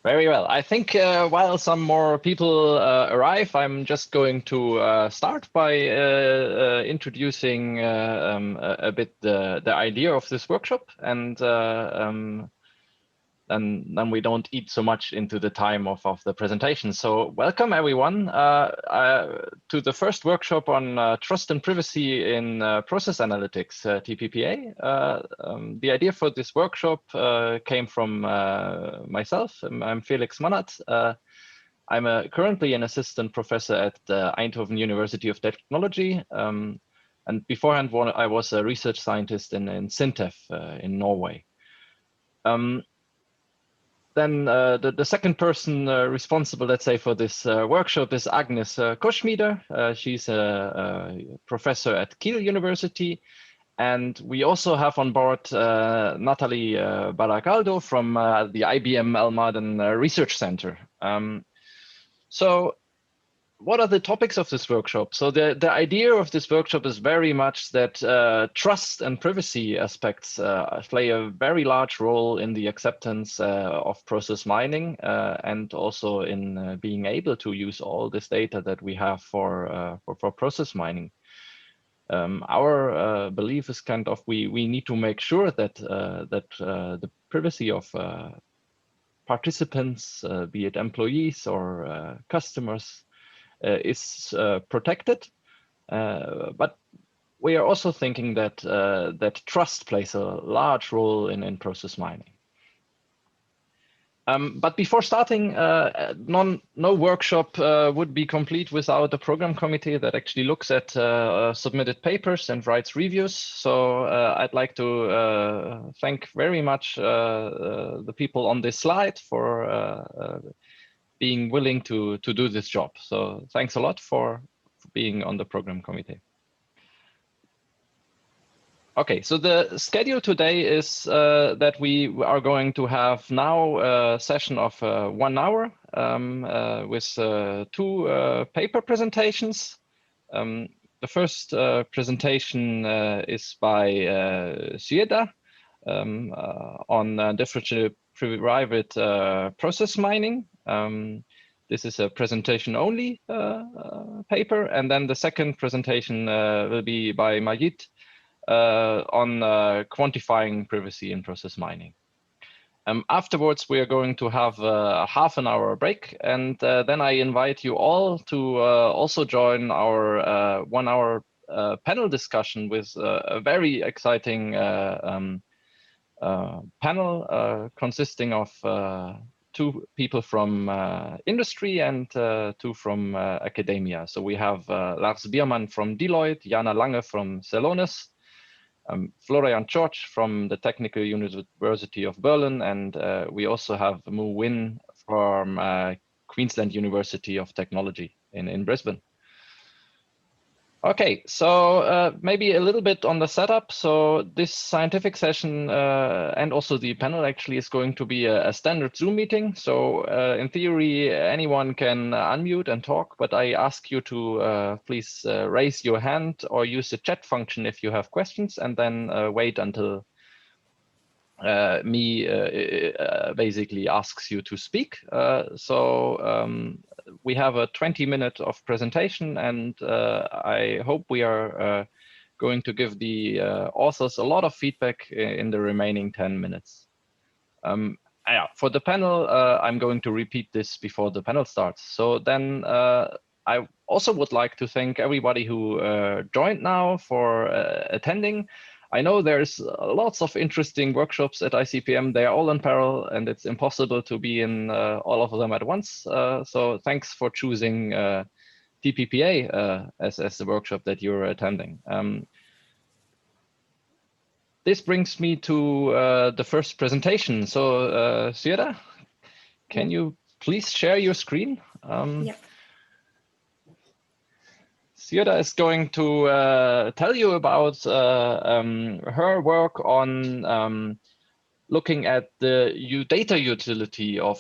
Very well. I think while some more people arrive, I'm just going to start by introducing a bit the idea of this workshop, and then we don't eat so much into the time of the presentation. So welcome everyone to the first workshop on trust and privacy in process analytics, TPPA. The idea for this workshop came from myself. I'm Felix Mannert. I'm currently an assistant professor at Eindhoven University of Technology. And beforehand, I was a research scientist in SINTEF in Norway. Then the second person responsible, let's say, for this workshop is Agnes Koschmieder. She's a professor at Kiel University. And we also have on board Natalie Baracaldo from the IBM Almaden Research Center. So what are the topics of this workshop? So the idea of this workshop is very much that trust and privacy aspects play a very large role in the acceptance of process mining and also in being able to use all this data that we have for process mining. Our belief is kind of we need to make sure that the privacy of participants, be it employees or customers, is protected, but we are also thinking that that trust plays a large role in process mining. But before starting, no workshop would be complete without a program committee that actually looks at submitted papers and writes reviews. So I'd like to thank very much the people on this slide for being willing to do this job. So thanks a lot for being on the program committee. Okay, so the schedule today is that we are going to have now a session of 1 hour with 2 paper presentations. The first presentation is by Syeda on differentially private process mining. This is a presentation only paper, and then the second presentation will be by Majid on quantifying privacy in process mining. Afterwards, we are going to have a half an hour break, and then I invite you all to also join our 1 hour panel discussion with a very exciting panel consisting of 2 people from industry and 2 from academia. So we have Lars Biermann from Deloitte, Jana Lange from Celonis, Florian George from the Technical University of Berlin, and we also have Mu Win from Queensland University of Technology in Brisbane. Okay, so maybe a little bit on the setup. So this scientific session and also the panel actually is going to be a standard Zoom meeting. So in theory, anyone can unmute and talk, but I ask you to please raise your hand or use the chat function if you have questions, and then wait until me basically asks you to speak. We have a 20-minute of presentation, and I hope we are going to give the authors a lot of feedback in the remaining 10 minutes. Yeah, for the panel, I'm going to repeat this before the panel starts. So then I also would like to thank everybody who joined now for attending. I know there's lots of interesting workshops at ICPM. They are all in parallel, and it's impossible to be in all of them at once. So thanks for choosing TPPA as the workshop that you're attending. This brings me to the first presentation. So Syeda, can you please share your screen? Yeah. Syeda is going to tell you about her work on looking at the data utility of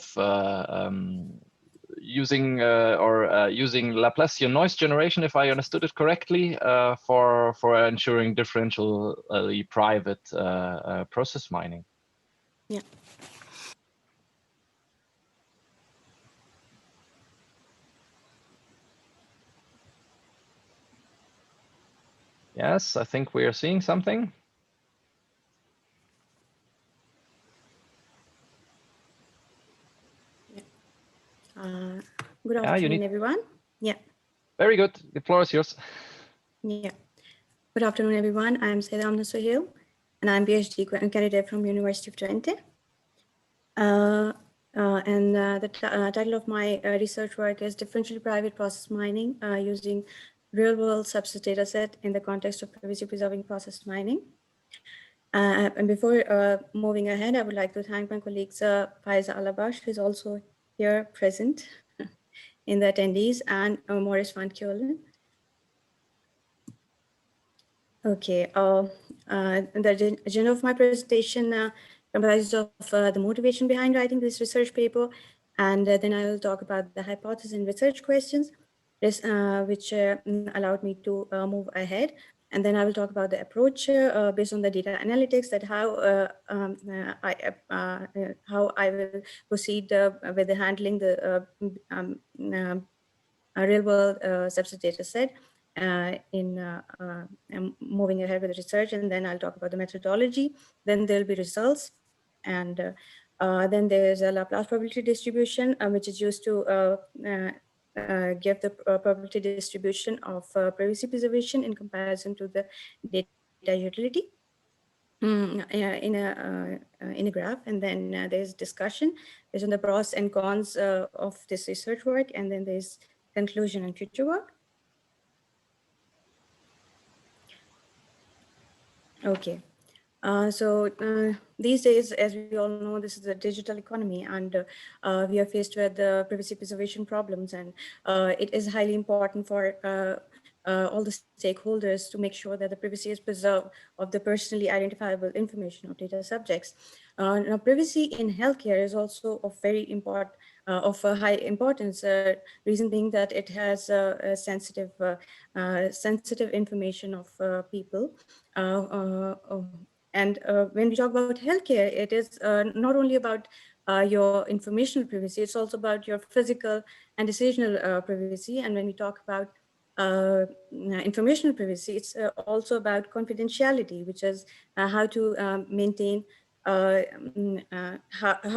using Laplacian noise generation, if I understood it correctly, for ensuring differentially private process mining. Yeah. Yes, I think we are seeing something. Good afternoon, everyone. Yeah. Very good. The floor is yours. Yeah. Good afternoon, everyone. I'm Saida Amna Sohail, and I'm PhD candidate from University of Twente. The title of my research work is Differentially Private Process Mining using Real-World Substance Data Set in the context of privacy-preserving process mining. And before moving ahead, I would like to thank my colleagues Faiza Alabash, who is also here present in the attendees, and Maurice van Keulen. Okay, the agenda of my presentation comprises of the motivation behind writing this research paper, and then I will talk about the hypothesis and research questions, which allowed me to move ahead. And then I will talk about the approach based on the data analytics, that how I will proceed with the handling the real world substance data set moving ahead with the research. And then I'll talk about the methodology. Then there'll be results. And then there's a Laplace probability distribution, which is used to give the probability distribution of privacy preservation in comparison to the data utility in a graph. And then there's discussion based on the pros and cons of this research work. And then there's conclusion and future work. Okay. These days, as we all know, this is a digital economy, and we are faced with privacy preservation problems, and it is highly important for all the stakeholders to make sure that the privacy is preserved of the personally identifiable information of data subjects. Now, privacy in healthcare is also of of high importance. Reason being that it has sensitive information of people. When we talk about healthcare, it is not only about your informational privacy, it's also about your physical and decisional privacy. And when we talk about informational privacy, it's also about confidentiality, which is how to maintain how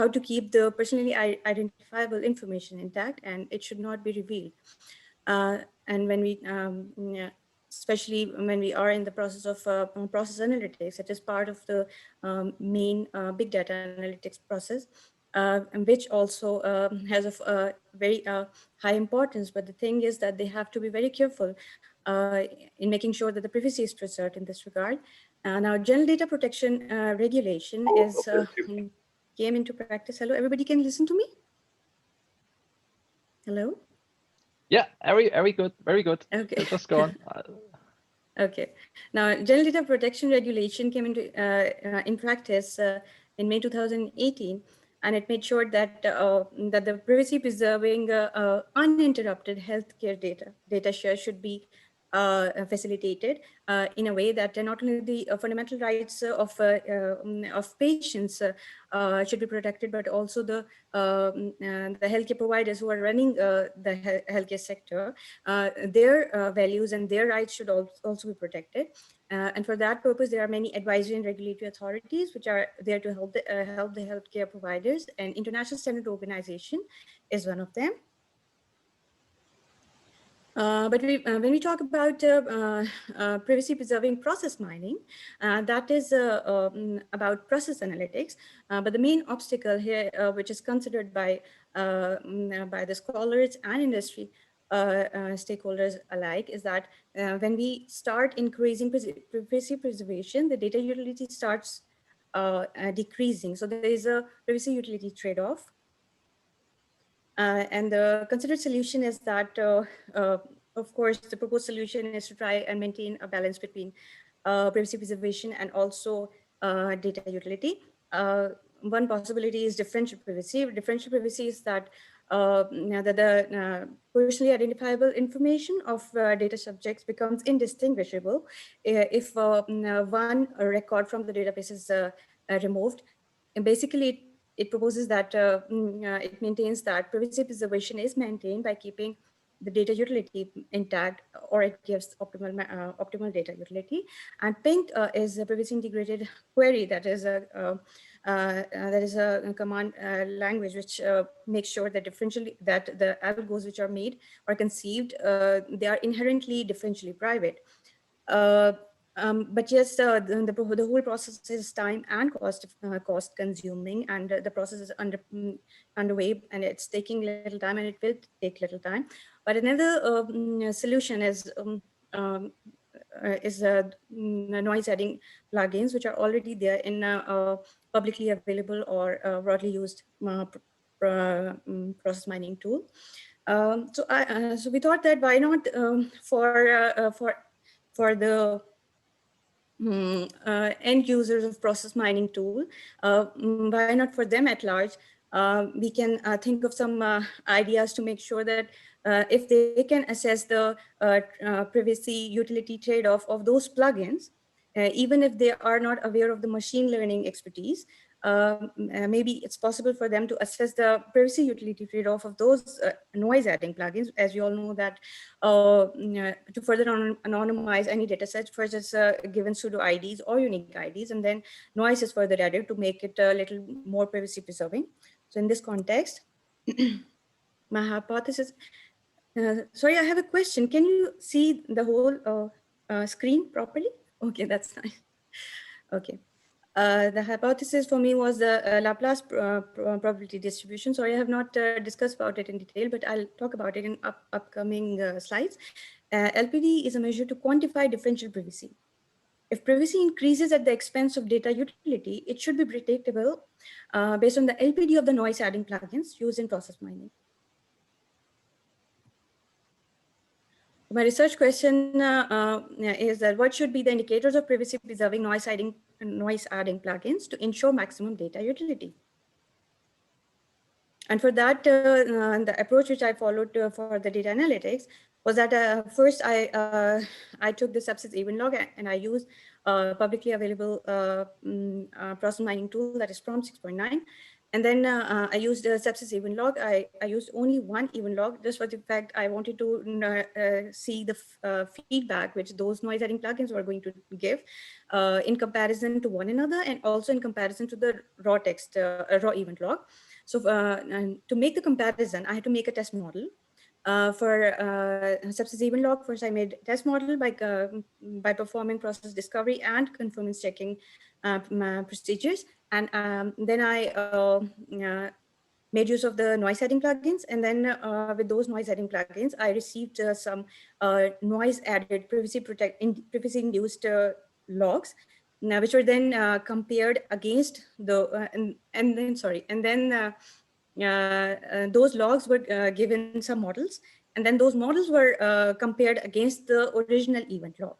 to keep the personally identifiable information intact, and it should not be revealed. And when we especially when we are in the process of process analytics, it is part of the main big data analytics process, and which also has a very high importance. But the thing is that they have to be very careful in making sure that the privacy is preserved in this regard. Now, general data protection regulation is came into practice. Hello, everybody can listen to me? Hello? Yeah, very good, very good. Okay. Just go on. Okay. Now, general data protection regulation came into in practice in May 2018, and it made sure that that the privacy preserving uninterrupted healthcare data share should be facilitated in a way that not only the fundamental rights of patients should be protected, but also the healthcare providers who are running the healthcare sector, their values and their rights should also be protected. And for that purpose, there are many advisory and regulatory authorities which are there to help the healthcare providers, and International Standard Organization is one of them. But when we talk about privacy preserving process mining, that is about process analytics. But the main obstacle here, which is considered by the scholars and industry stakeholders alike, is that when we start increasing privacy preservation, the data utility starts decreasing. So there is a privacy utility trade-off. And the considered solution is that, of course, the proposed solution is to try and maintain a balance between privacy preservation and also data utility. One possibility is differential privacy. Differential privacy is that the personally identifiable information of data subjects becomes indistinguishable if one record from the database is removed. And basically, it proposes that it maintains that privacy preservation is maintained by keeping the data utility intact, or it gives optimal data utility. And pink is a privacy integrated query, that is a command language which makes sure that that the algos which are made or conceived, they are inherently differentially private. Uh, but yes, the whole process is time and cost consuming, and the process is underway, and it's taking little time, and it will take little time. But another solution is noise adding plugins, which are already there in publicly available or broadly used process mining tool. So we thought that why not for the end users of process mining tool, why not for them at large? We can think of some ideas to make sure that if they can assess the privacy utility trade-off of those plugins, even if they are not aware of the machine learning expertise, maybe it's possible for them to assess the privacy utility trade-off of those noise adding plugins. As you all know that to further anonymize any data set, first it's given pseudo IDs or unique IDs, and then noise is further added to make it a little more privacy preserving. So in this context, my hypothesis, sorry, I have a question. Can you see the whole screen properly? Okay, that's nice. Okay. The hypothesis for me was the Laplace probability distribution. Sorry, I have not discussed about it in detail, but I'll talk about it in upcoming slides. LPD is a measure to quantify differential privacy. If privacy increases at the expense of data utility, it should be predictable based on the LPD of the noise adding plugins used in process mining. My research question is that what should be the indicators of privacy preserving noise adding plugins to ensure maximum data utility? And for that, the approach which I followed for the data analytics was that first I took the subsets even log, and I used publicly available process mining tool, that is Prompt 6.9. And then I used subsets even log. I used only one even log, just for the fact I wanted to see the feedback which those noise adding plugins were going to give in comparison to one another, and also in comparison to the raw text, raw event log. So to make the comparison, I had to make a test model. For subsets even log, first I made test model by performing process discovery and conformance checking procedures. And then I made use of the noise adding plugins. And then with those noise adding plugins, I received some noise added privacy induced logs, now, which were then compared against the, and then those logs were given some models, and then those models were compared against the original event log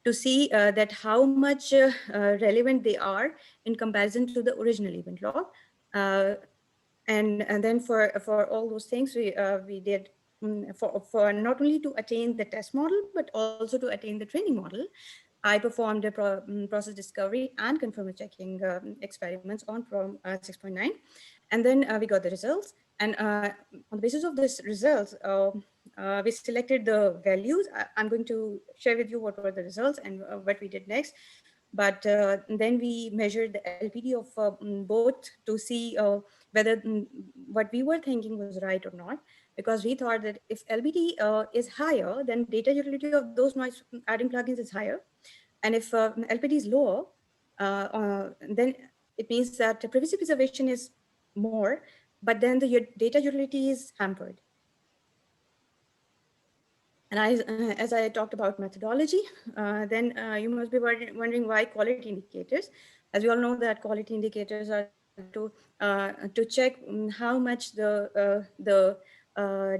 to see that how much relevant they are in comparison to the original event log. And then for all those things, we did for not only to attain the test model, but also to attain the training model, I performed a process discovery and conformance checking experiments on Prom 6.9. And then we got the results. And on the basis of these results, we selected the values. I'm going to share with you what were the results and what we did next. But then we measured the LPD of both to see whether what we were thinking was right or not, because we thought that if LBD is higher, then data utility of those noise adding plugins is higher. And if LPD is lower, then it means that the privacy preservation is more, but then the data utility is hampered. And as I talked about methodology, then you must be wondering why quality indicators. As we all know that quality indicators are to check how much the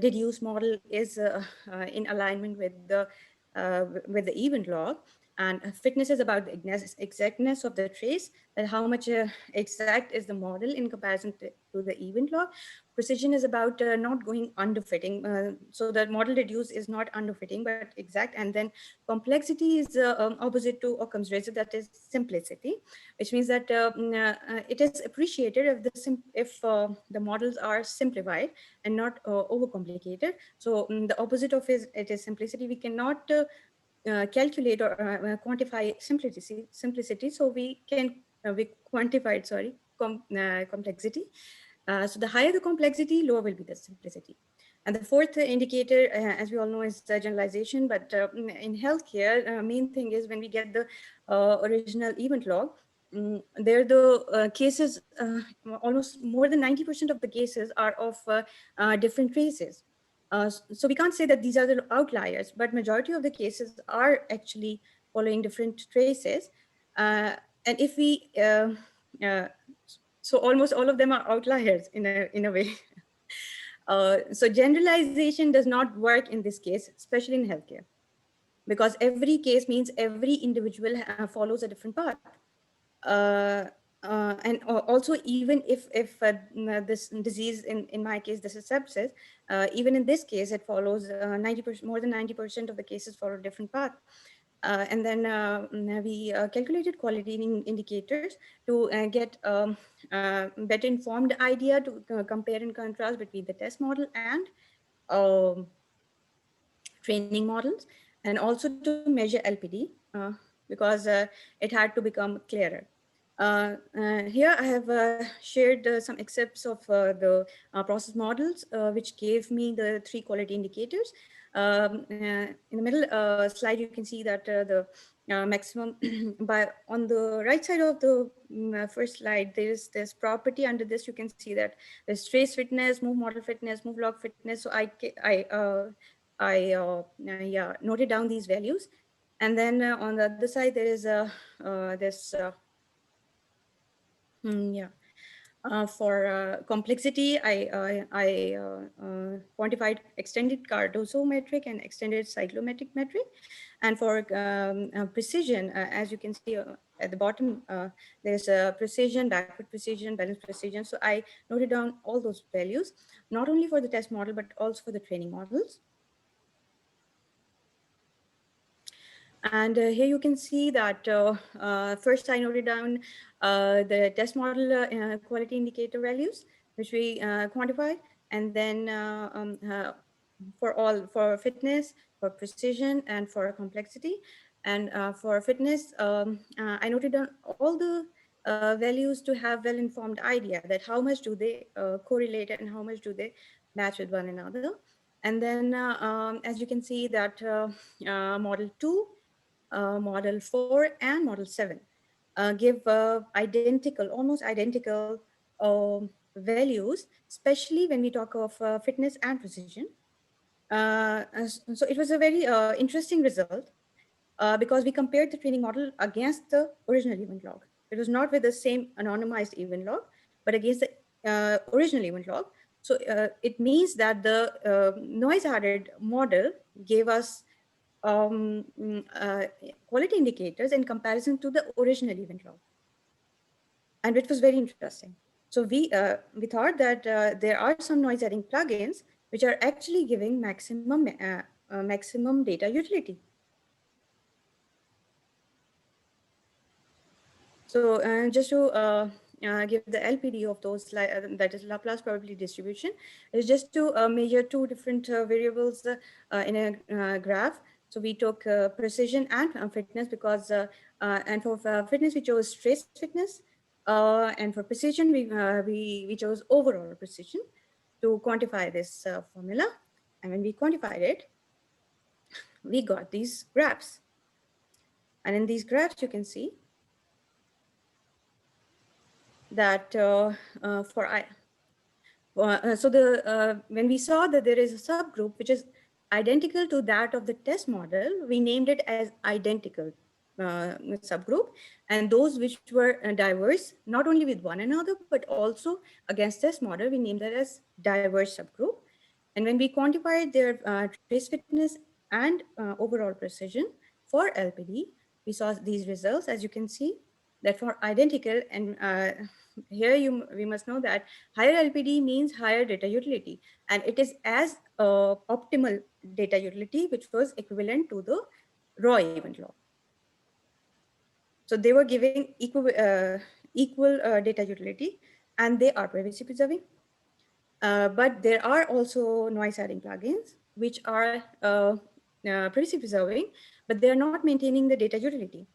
reduced model is in alignment with the event log. And fitness is about the exactness of the trace, that how much exact is the model in comparison to the event log. Precision is about not going underfitting. So the model reduce is not underfitting, but exact. And then complexity is opposite to Occam's razor, that is simplicity, which means that it is appreciated if the models are simplified and not overcomplicated. So the opposite of it is simplicity. We cannot calculate or quantify simplicity. So we quantify it, sorry, complexity. So the higher the complexity, lower will be the simplicity. And the fourth indicator, as we all know, is the generalization. But in healthcare, main thing is when we get the original event log, there the cases, almost more than 90% of the cases are of different races. So we can't say that these are the outliers, but majority of the cases are actually following different traces. And if we, uh, so almost all of them are outliers in a way. So generalization does not work in this case, especially in healthcare, because every case means every individual follows a different path. Uh, and also, even if this disease, in my case, this is sepsis, even in this case, it follows 90%, more than 90% of the cases follow a different path. And then we calculated quality indicators to get better informed idea to compare and contrast between the test model and um, training models, and also to measure LPD, because it had to become clearer. Here I have shared some excerpts of the process models, which gave me the three quality indicators. In the middle slide, you can see that the maximum, by on the right side of the first slide, there is this property. Under this, you can see that there's trace fitness, move model fitness, move log fitness. So I noted down these values. And then on the other side, there is this, yeah. For complexity, I quantified extended Cardozo metric and extended cyclometric metric. And for precision, as you can see at the bottom, there's precision, backward precision, balance precision. So I noted down all those values, not only for the test model, but also for the training models. And here you can see that first I noted down the test model quality indicator values, which we quantified. And then for fitness, for precision, and for complexity. And for fitness, I noted down all the values to have well-informed idea that how much do they correlate and how much do they match with one another. And then as you can see that model 2, model 4, and model 7 give identical, almost identical values, especially when we talk of fitness and precision. So it was a very interesting result because we compared the training model against the original event log. It was not with the same anonymized event log, but against the original event log. So it means that the noise-added model gave us quality indicators in comparison to the original event log, and it was very interesting. So we thought that there are some noise adding plugins which are actually giving maximum data utility. So just to give the LPD of those, that is Laplace probability distribution, is just to measure two different variables in a graph. So we took precision and fitness because, and for fitness we chose trace fitness, and for precision we chose overall precision to quantify this formula. And when we quantified it, we got these graphs. And in these graphs, you can see that for I, so when we saw that there is a subgroup which is identical to that of the test model, we named it as identical subgroup, and those which were diverse, not only with one another, but also against test model, we named that as diverse subgroup. And when we quantified their trace fitness and overall precision for LPD, we saw these results, as you can see, that for identical, and here we must know that higher LPD means higher data utility, and it is as optimal data utility, which was equivalent to the raw event log. So they were giving equal data utility, and they are privacy preserving. But there are also noise adding plugins which are privacy preserving, but they are not maintaining the data utility.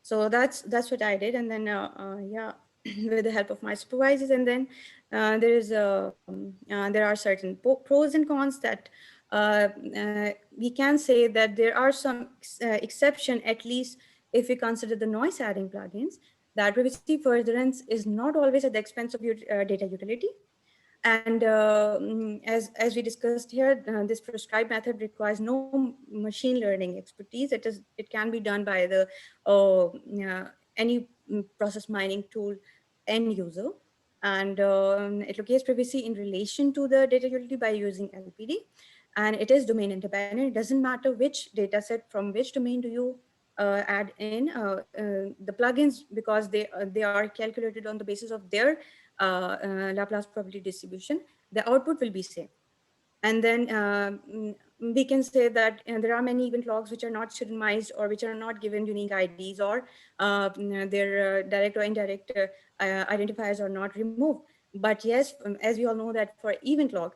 So that's what I did, and then yeah, with the help of my supervisors, and then there are certain pros and cons that we can say that there are some exception, at least if we consider the noise adding plugins, that privacy furtherance is not always at the expense of your data utility. And as we discussed here, this prescribed method requires no machine learning expertise. It can be done by the any process mining tool end user, and it locates privacy in relation to the data utility by using LPD, and it is domain independent. It doesn't matter which data set from which domain do you add in the plugins, because they are calculated on the basis of their Laplace probability distribution. The output will be same. And then we can say that there are many event logs which are not pseudonymized, or which are not given unique IDs, or their direct or indirect identifiers are not removed. But yes, as we all know that for event log,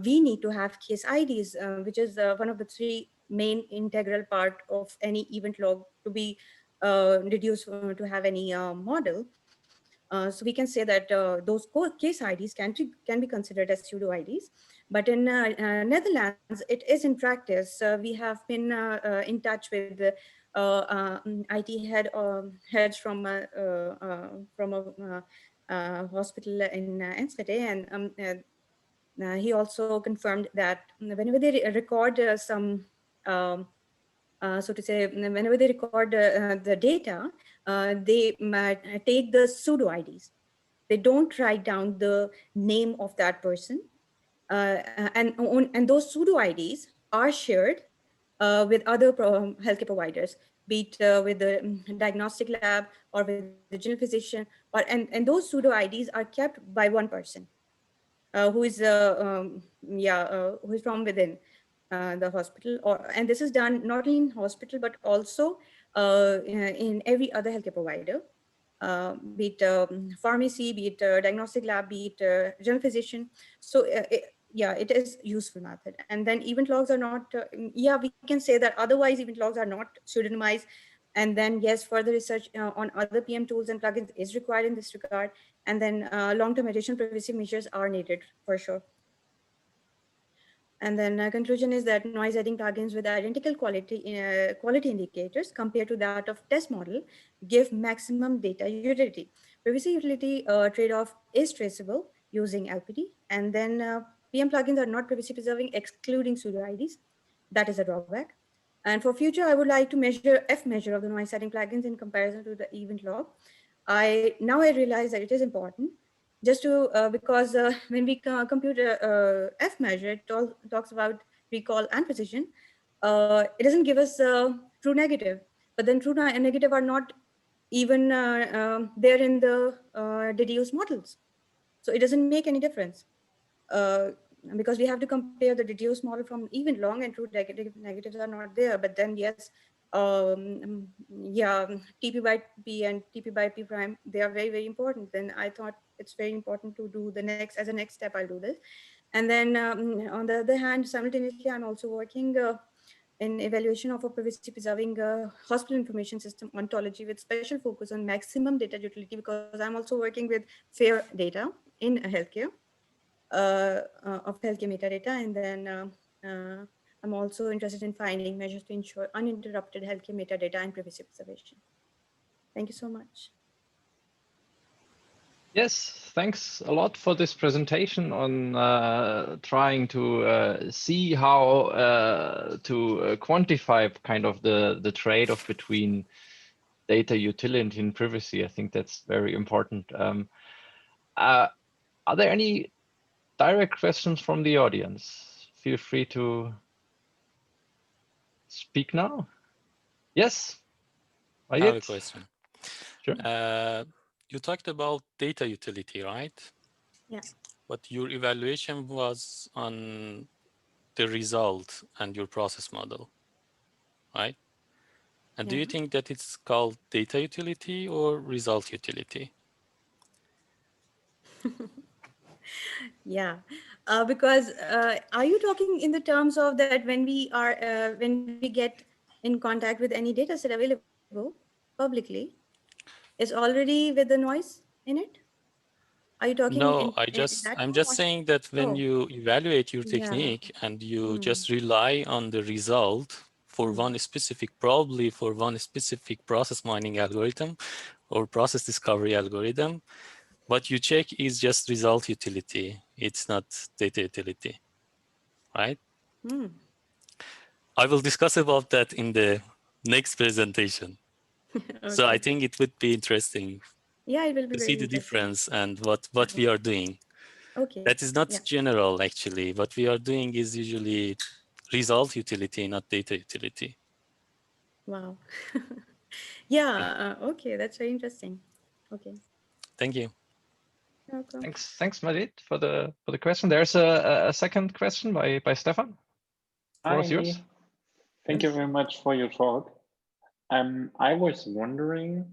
we need to have case IDs, which is one of the three main integral part of any event log to be reduced to have any model. So we can say that those case IDs can be considered as pseudo IDs. But in Netherlands, it is in practice. We have been in touch with the IT heads from a hospital in Enschede, and he also confirmed that whenever they record some so to say, whenever they record the data, they might take the pseudo IDs. They don't write down the name of that person. And those pseudo IDs are shared with other healthcare providers, be it with the diagnostic lab or with the general physician, and those pseudo IDs are kept by one person who is who is from within the hospital, and this is done not only in hospital but also in every other healthcare provider, be it pharmacy, be it diagnostic lab, be it general physician. So yeah, it is useful method. And then event logs are not yeah, we can say that otherwise event logs are not pseudonymized. And then yes, further research on other PM tools and plugins is required in this regard. And then long-term additional privacy measures are needed for sure. And then conclusion is that noise adding plugins with identical quality indicators compared to that of test model give maximum data utility. Privacy utility trade-off is traceable using LPD. And then PM plugins are not privacy preserving, excluding pseudo IDs. That is a drawback. And for future, I would like to measure F measure of the noise adding plugins in comparison to the event log. Now I realize that it is important, just to because when we compute F measure, it talks about recall and precision. It doesn't give us true negative, but then true and negative are not even there in the deduced models. So it doesn't make any difference because we have to compare the deduced model from even long, and true negatives are not there. But then yes, yeah, TP by P and TP by P prime, they are very, very important. Then I thought it's very important to do the next, as a next step, I'll do this. And then on the other hand, simultaneously, I'm also working in evaluation of a privacy preserving hospital information system ontology with special focus on maximum data utility, because I'm also working with FAIR data in healthcare. Of healthcare metadata, and then I'm also interested in finding measures to ensure uninterrupted healthcare metadata and privacy preservation. Thank you so much. Yes, thanks a lot for this presentation on trying to see how to quantify kind of the trade-off between data utility and privacy. I think that's very important. Are there any direct questions from the audience? Feel free to speak now. Yes. I have a question. Sure. You talked about data utility, right? Yeah. But your evaluation was on the result and your process model, right? And do you think that it's called data utility or result utility? Yeah, because are you talking in the terms of that when we get in contact with any data set available publicly, is already with the noise in it? Are you talking No, in that I'm form? just saying that when Oh, you evaluate your yeah. technique and you just rely on the result for one specific, probably for one specific process mining algorithm or process discovery algorithm, what you check is just result utility. It's not data utility, right? I will discuss about that in the next presentation. So I Okay. think it would be interesting Yeah, it will be to see very the interesting. difference and what we are doing. Okay. That is not Yeah. general, actually. What we are doing is usually result utility, not data utility. Wow. Yeah. Okay. That's very interesting. Okay. Thank you. You're welcome. Thanks, Majid, for the question. There's a second question by Stefan. The floor is yours. Thank you very much for your talk. I was wondering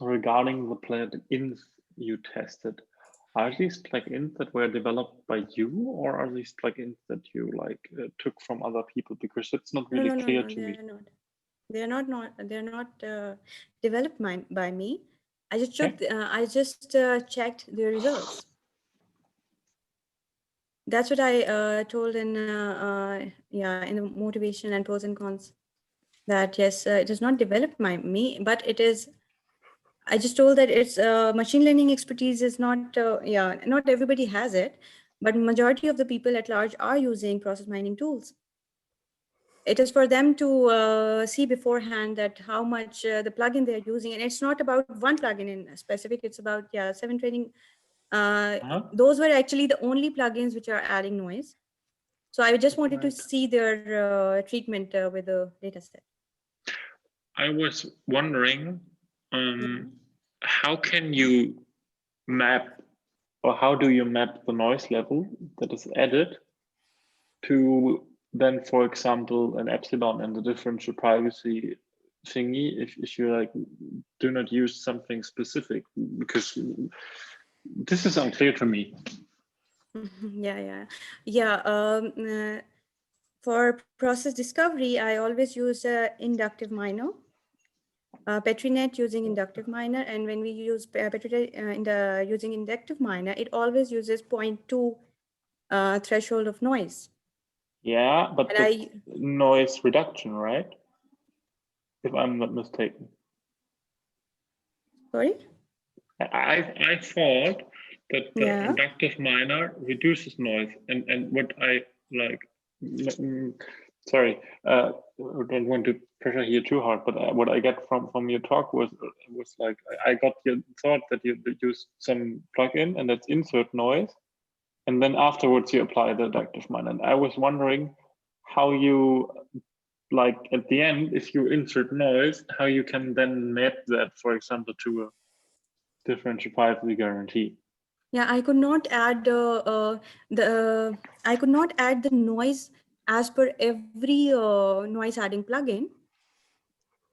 regarding the plugins you tested. Are these plugins that were developed by you, or are these plugins that you took from other people? Because it's not really clear to me. They're not developed by me. I just checked. I just checked the results. That's what I told in in the motivation and pros and cons. That yes, it is not developed by me, but it is. I just told that it's machine learning expertise is not. Not everybody has it, but majority of the people at large are using process mining tools. It is for them to see beforehand that how much the plugin they're using, and it's not about one plugin in specific. It's about 7 training. Those were actually the only plugins which are adding noise. So I just wanted to see their treatment with the data set. I was wondering, how can you map, or how do you map the noise level that is added to then, for example, an epsilon and the differential privacy thingy if you do not use something specific? Because this is unclear to me. For process discovery, I always use inductive miner. Petrinet using inductive miner, and when we use Petrinet using inductive miner, it always uses 0.2 threshold of noise. Yeah, but noise reduction, right? If I'm not mistaken. Sorry? I thought that the inductive miner reduces noise, and what I like, sorry, I don't want to pressure here too hard, but what I get from your talk was like, I got your thought that you use some plugin and that's insert noise, and then afterwards you apply the inductive miner. And I was wondering how you, like at the end, if you insert noise, how you can then map that, for example, to a differential privacy guarantee. Yeah, I could not add I could not add the noise as per every noise adding plugin,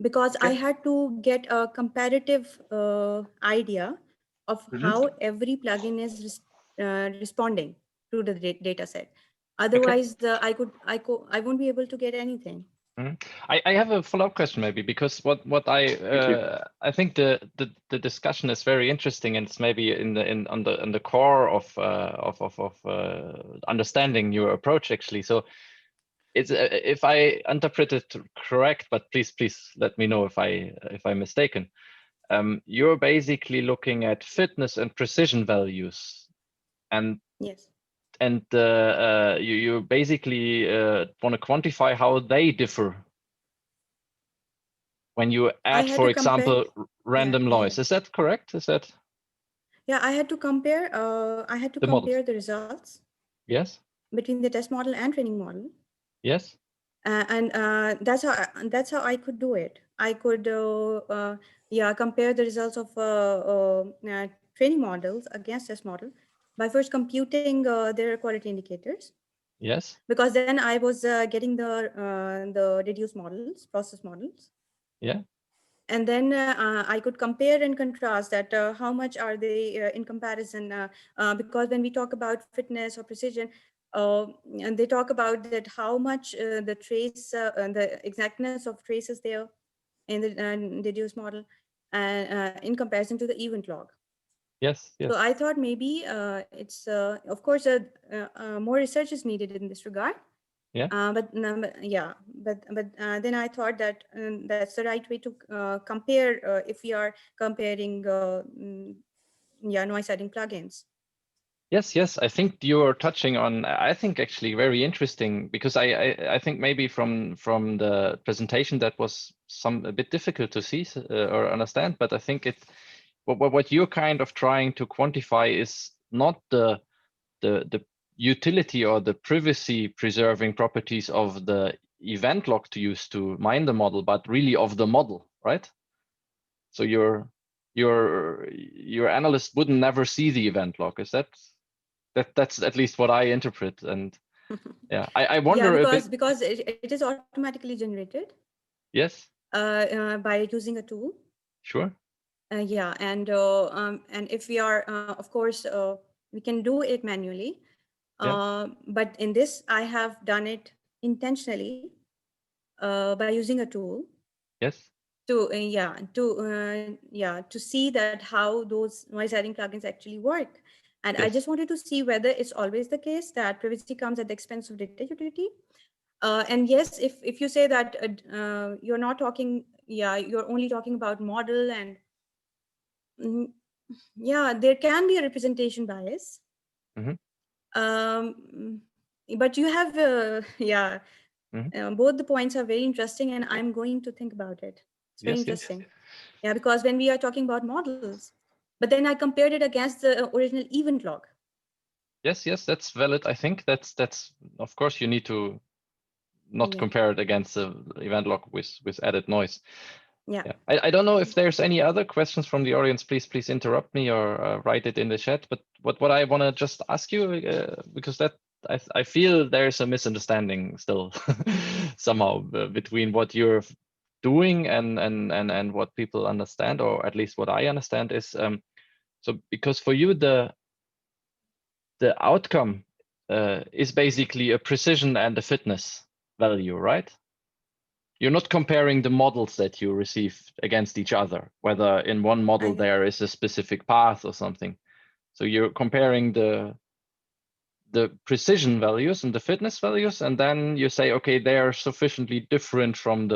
because I had to get a comparative idea of how every plugin is responding to the data set. Otherwise, I won't be able to get anything. I have a follow-up question maybe, because what I think the discussion is very interesting, and it's maybe on the core of understanding your approach actually. So it's if I interpret it correct, but please let me know if I'm mistaken. You're basically looking at fitness and precision values, and yes. And you basically want to quantify how they differ when you add, for example, random noise. Is that correct? Is that? Yeah, I had to compare. I had to compare the results. Yes. Between the test model and training model. Yes. And that's how I could do it. I could compare the results of training models against this model by first computing their quality indicators. Yes. Because then I was getting the deduced models, process models. Yeah. And then I could compare and contrast that how much are they in comparison, because when we talk about fitness or precision, and they talk about that how much the trace, the exactness of traces there in the deduced model, in comparison to the event log. Yes. Yes. So I thought maybe it's, of course, more research is needed in this regard. Yeah. But then I thought that that's the right way to compare if we are comparing noise adding plugins. Yes, yes. I think you're touching on, I think actually very interesting, because I think maybe from the presentation that was a bit difficult to see or understand, but I think what you're kind of trying to quantify is not the utility or the privacy preserving properties of the event log to use to mine the model, but really of the model, right? So your analyst wouldn't never see the event log. Is that's at least what I interpret? And yeah, I wonder because it is automatically generated. Yes. By using a tool. Sure. Yeah, and if we are, of course, we can do it manually. Yeah. But in this, I have done it intentionally by using a tool. Yes. To to see that how those noise adding plugins actually work. And I just wanted to see whether it's always the case that privacy comes at the expense of data utility. And yes, if you say that you're not talking, you're only talking about model, and there can be a representation bias. But you have both the points are very interesting, and I'm going to think about it. It's very interesting. Yeah, because when we are talking about models, but then I compared it against the original event log. Yes, that's valid. I think that's of course you need to not compare it against the event log with added noise. Yeah. I don't know if there's any other questions from the audience. Please interrupt me or write it in the chat. But what I want to just ask you, because that I feel there's a misunderstanding still somehow between what you're doing and what people understand, or at least what I understand is so because for you the outcome is basically a precision and a fitness value, right? You're not comparing the models that you receive against each other, whether in one model there is a specific path or something. So you're comparing the precision values and the fitness values, and then you say, okay, they are sufficiently different from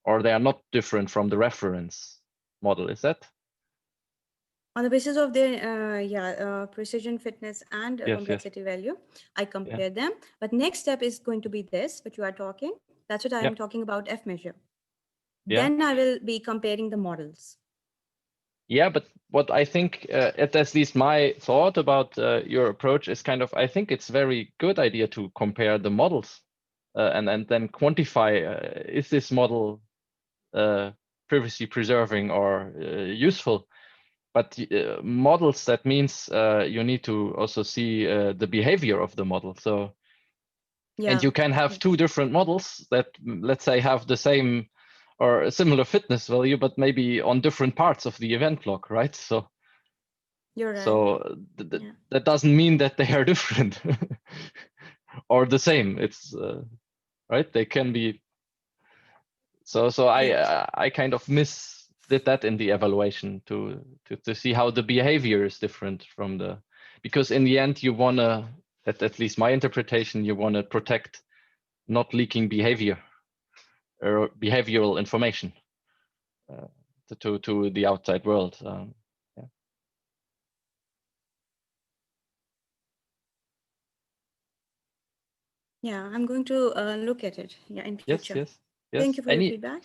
or they are not different from the reference model. Is that? On the basis of their precision, fitness, and complexity value, I compare them. But next step is going to be this, what you are talking. That's what I am talking about, F measure. Then I will be comparing the models. Yeah, but what I think, at least my thought about your approach is kind of, I think it's very good idea to compare the models and then quantify, is this model privacy preserving or useful? But models, that means you need to also see the behavior of the model. So, and you can have two different models that, let's say, have the same or a similar fitness value, but maybe on different parts of the event log, right? So, you're right. So that doesn't mean that they are different or the same. It's right. They can be. So I kind of did that in the evaluation to see how the behavior is different from because in the end you wanna, at least my interpretation, you wanna protect not leaking behavior or behavioral information to the outside world. Yeah, I'm going to look at it. Yeah, in future. Yes. Thank you for your feedback.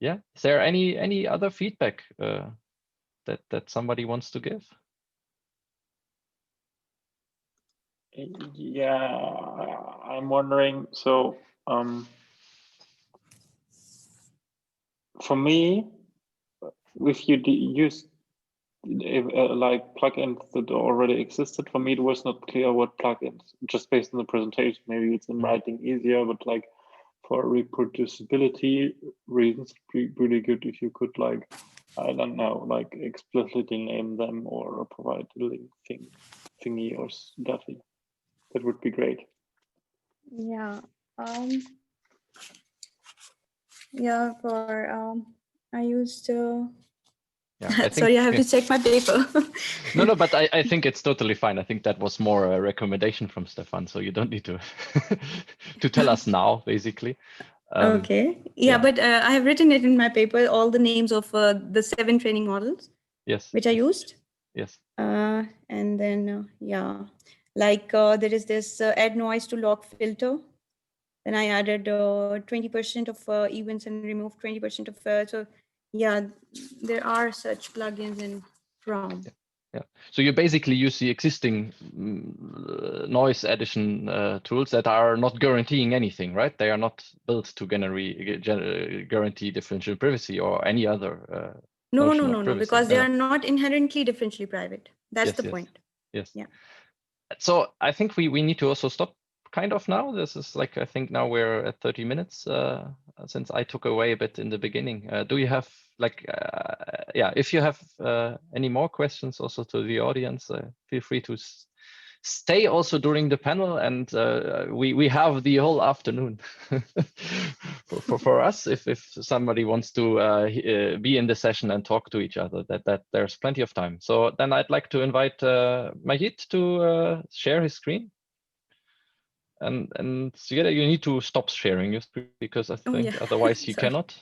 Yeah. Is there any other feedback that somebody wants to give? Yeah, I'm wondering. So For me, if you use like plugins that already existed, for me it was not clear what plugins. Just based on the presentation, maybe it's in writing easier, but like for reproducibility reasons, really good if you could like, I don't know, like explicitly name them or provide a link thingy or stuffy. That would be great. Yeah. Yeah. I used. Yeah, Sorry, I have to check my paper. No, but I think it's totally fine. I think that was more a recommendation from Stefan, so you don't need to to tell us now, basically. Okay. Yeah, but I have written it in my paper, all the names of the 7 training models. Yes. Which I used. Yes. And then, yeah, like there is this add noise to log filter. Then I added 20% of events and removed 20% of, so yeah, there are such plugins in Chrome. Yeah. So you basically use the existing noise addition tools that are not guaranteeing anything, right? They are not built to guarantee differential privacy or any other. No, because they are not inherently differentially private. That's the point. Yes. Yeah. So I think we need to also stop kind of now. This is like, I think now we're at 30 minutes since I took away a bit in the beginning. Do you have like, yeah, if you have any more questions also to the audience, feel free to stay also during the panel, and we have the whole afternoon for us if somebody wants to be in the session and talk to each other, that there's plenty of time. So then I'd like to invite Mahit to share his screen. And Sigeda, you need to stop sharing your screen because I think otherwise you cannot.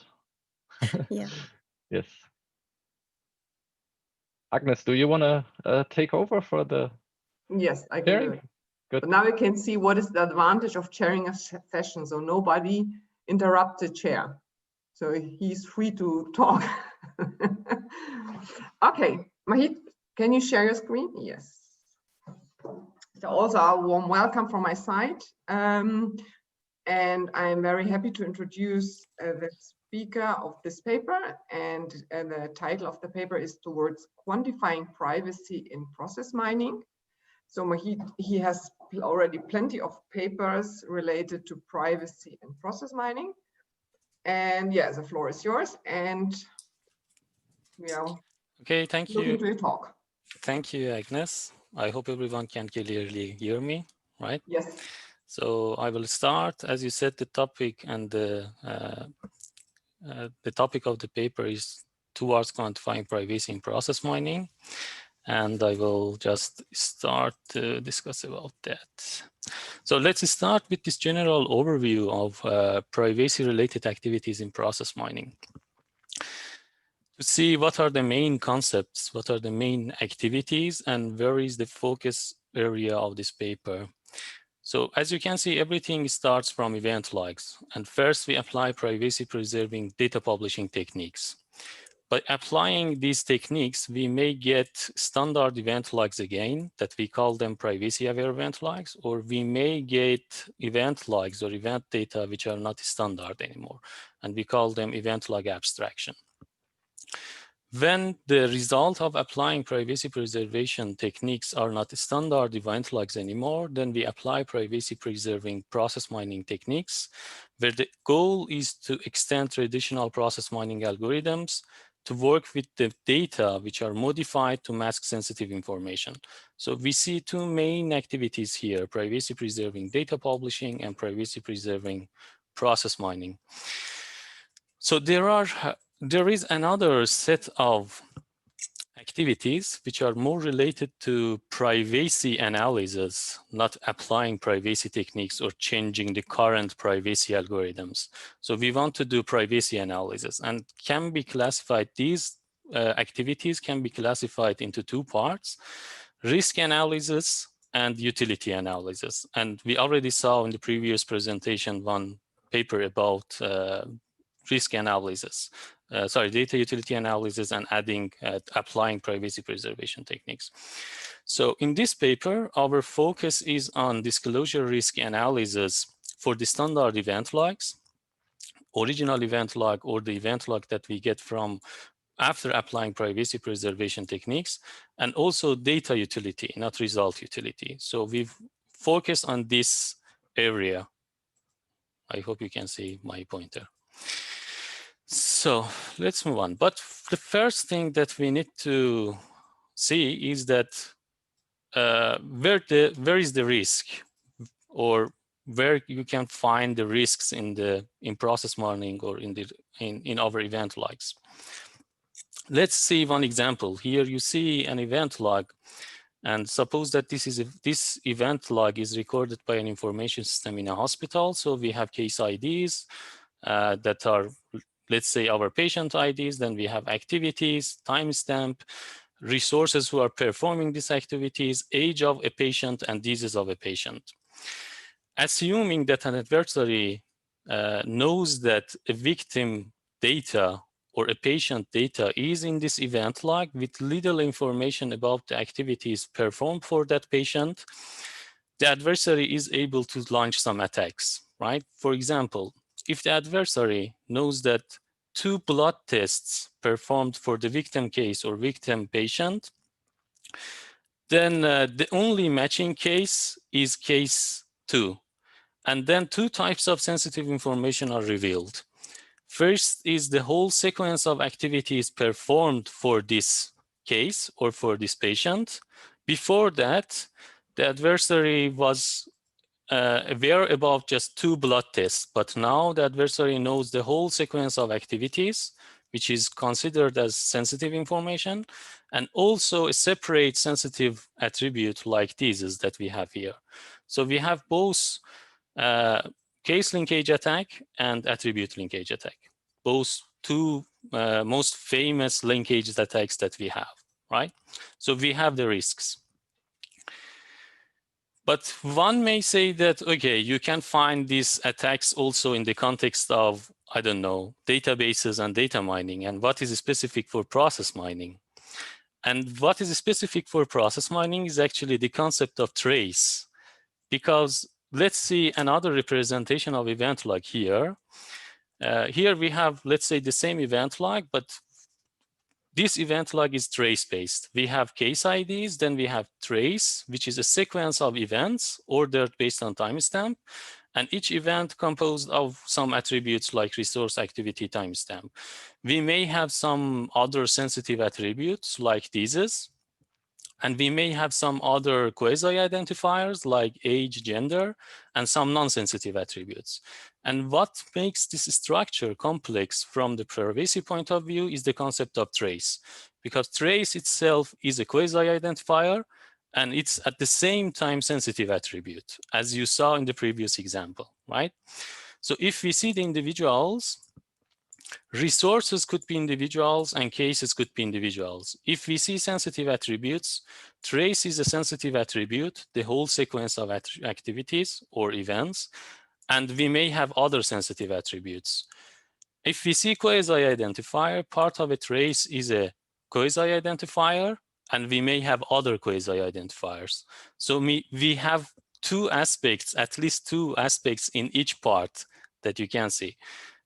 Yeah. Yes. Agnes, do you want to take over for the Yes, I can do it. Good. But now we can see what is the advantage of sharing a session. So nobody interrupt the chair. So he's free to talk. Okay, Mahit, can you share your screen? Yes. So also a warm welcome from my side. And I'm very happy to introduce the speaker of this paper. And the title of the paper is Towards Quantifying Privacy in Process Mining. So he has already plenty of papers related to privacy and process mining. And yeah, the floor is yours. And we are thank you. Looking to your talk. Thank you, Agnes. I hope everyone can clearly hear me, right? Yes. So I will start. As you said, the topic and the topic of the paper is Towards Quantifying Privacy in Process Mining. And I will just start to discuss about that. So let's start with this general overview of privacy-related activities in process mining. To see what are the main concepts, what are the main activities, and where is the focus area of this paper. So as you can see, everything starts from event logs. And first we apply privacy-preserving data publishing techniques. By applying these techniques, we may get standard event logs again, that we call them privacy-aware event logs, or we may get event logs or event data which are not standard anymore, and we call them event log abstraction. When the result of applying privacy preservation techniques are not standard event logs anymore, then we apply privacy preserving process mining techniques, where the goal is to extend traditional process mining algorithms to work with the data which are modified to mask sensitive information. So we see two main activities here: privacy preserving data publishing and privacy preserving process mining. So there is another set of activities which are more related to privacy analysis, not applying privacy techniques or changing the current privacy algorithms. So we want to do privacy analysis, and can be classified, these activities can be classified into two parts: risk analysis and utility analysis. And we already saw in the previous presentation one paper about risk analysis, data utility analysis, and applying privacy preservation techniques. So in this paper, our focus is on disclosure risk analysis for the standard event logs, original event log, or the event log that we get from after applying privacy preservation techniques, and also data utility, not result utility. So we've focused on this area. I hope you can see my pointer. So let's move on. But the first thing that we need to see is that where is the risk, or where you can find the risks in process modeling or in our event logs. Let's see one example. Here you see an event log, and suppose that this event log is recorded by an information system in a hospital. So we have case IDs that are, let's say, our patient IDs. Then we have activities, timestamp, resources who are performing these activities, age of a patient, and disease of a patient. Assuming that an adversary knows that a victim data or a patient data is in this event log with little information about the activities performed for that patient, the adversary is able to launch some attacks, right? For example, if the adversary knows that 2 blood tests performed for the victim case or victim patient, then the only matching case is case 2. And then 2 types of sensitive information are revealed. First is the whole sequence of activities performed for this case or for this patient. Before that, the adversary was aware about just 2 blood tests, but now the adversary knows the whole sequence of activities, which is considered as sensitive information, and also a separate sensitive attribute like these that we have here. So we have both case linkage attack and attribute linkage attack, both 2 most famous linkage attacks that we have, right? So we have the risks. But one may say that, okay, you can find these attacks also in the context of, I don't know, databases and data mining, and what is specific for process mining. And what is specific for process mining is actually the concept of trace, because let's see another representation of event log here. Here we have, let's say, the same event log, but this event log is trace-based. We have case IDs, then we have trace, which is a sequence of events ordered based on timestamp, and each event composed of some attributes like resource, activity, timestamp. We may have some other sensitive attributes like these, and we may have some other quasi-identifiers like age, gender, and some non-sensitive attributes. And what makes this structure complex from the privacy point of view is the concept of trace, because trace itself is a quasi-identifier, and it's at the same time sensitive attribute, as you saw in the previous example, right? So if we see the individuals, resources could be individuals and cases could be individuals. If we see sensitive attributes, trace is a sensitive attribute, the whole sequence of activities or events, and we may have other sensitive attributes. If we see quasi-identifier, part of a trace is a quasi-identifier, and we may have other quasi-identifiers. So we have 2 aspects, at least 2 aspects in each part that you can see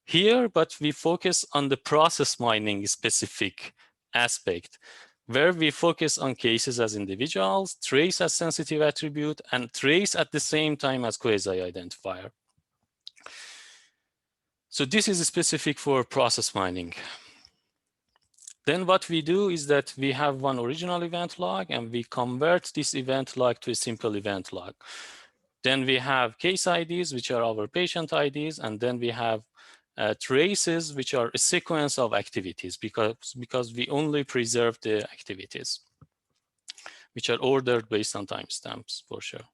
here, but we focus on the process mining specific aspect, where we focus on cases as individuals, trace as sensitive attribute, and trace at the same time as quasi-identifier. So this is specific for process mining. Then what we do is that we have one original event log, and we convert this event log to a simple event log. Then we have case IDs, which are our patient IDs, and then we have traces, which are a sequence of activities, because we only preserve the activities, which are ordered based on timestamps for sure.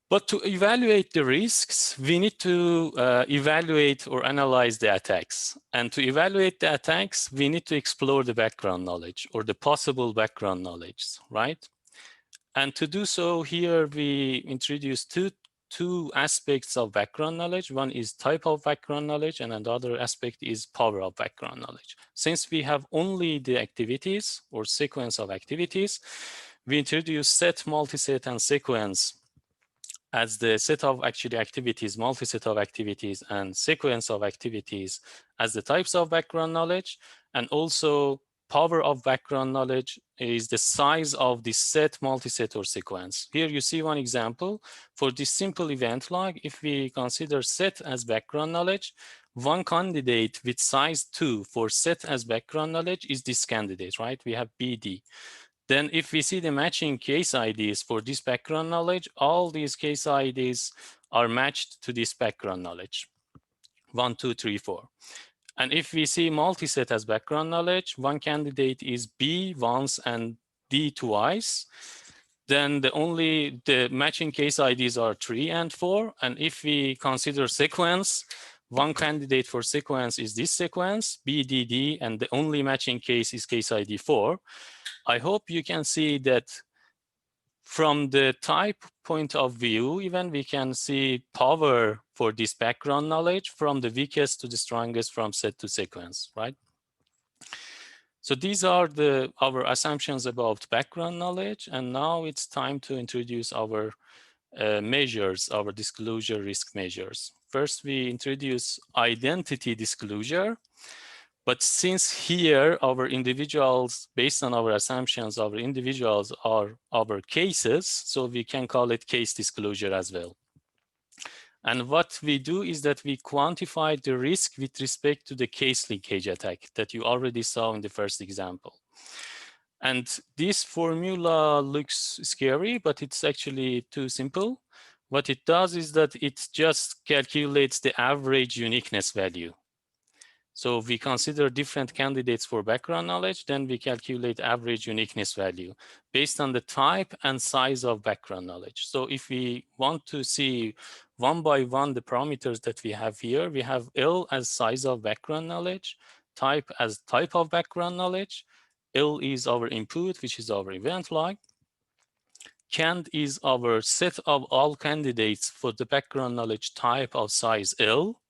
But to evaluate the risks, we need to evaluate or analyze the attacks. And to evaluate the attacks, we need to explore the background knowledge or the possible background knowledge, right? And to do so, here we introduce two aspects of background knowledge. One is type of background knowledge, and another aspect is power of background knowledge. Since we have only the activities or sequence of activities, we introduce set, multiset, and sequence as the set of actually activities, multi-set of activities, and sequence of activities as the types of background knowledge, and also power of background knowledge is the size of the set, multi-set, or sequence. Here you see one example. For this simple event log, if we consider set as background knowledge, one candidate with size 2 for set as background knowledge is this candidate, right? We have BD. Then if we see the matching case IDs for this background knowledge, all these case IDs are matched to this background knowledge, 1, 2, 3, 4. And if we see multi-set as background knowledge, one candidate is B once and D twice. Then the matching case IDs are 3 and 4. And if we consider sequence, one candidate for sequence is this sequence, BDD, and the only matching case is case ID 4. I hope you can see that from the type point of view, even we can see power for this background knowledge from the weakest to the strongest, from set to sequence, right? So these are our assumptions about background knowledge. And now it's time to introduce our measures, our disclosure risk measures. First, we introduce identity disclosure. But since here, our individuals, based on our assumptions, our individuals are our cases, so we can call it case disclosure as well. And what we do is that we quantify the risk with respect to the case leakage attack that you already saw in the first example. And this formula looks scary, but it's actually too simple. What it does is that it just calculates the average uniqueness value. So we consider different candidates for background knowledge, then we calculate average uniqueness value based on the type and size of background knowledge. So if we want to see one by one the parameters that we have here, we have L as size of background knowledge, type as type of background knowledge, L is our input, which is our event log, cand is our set of all candidates for the background knowledge type of size L.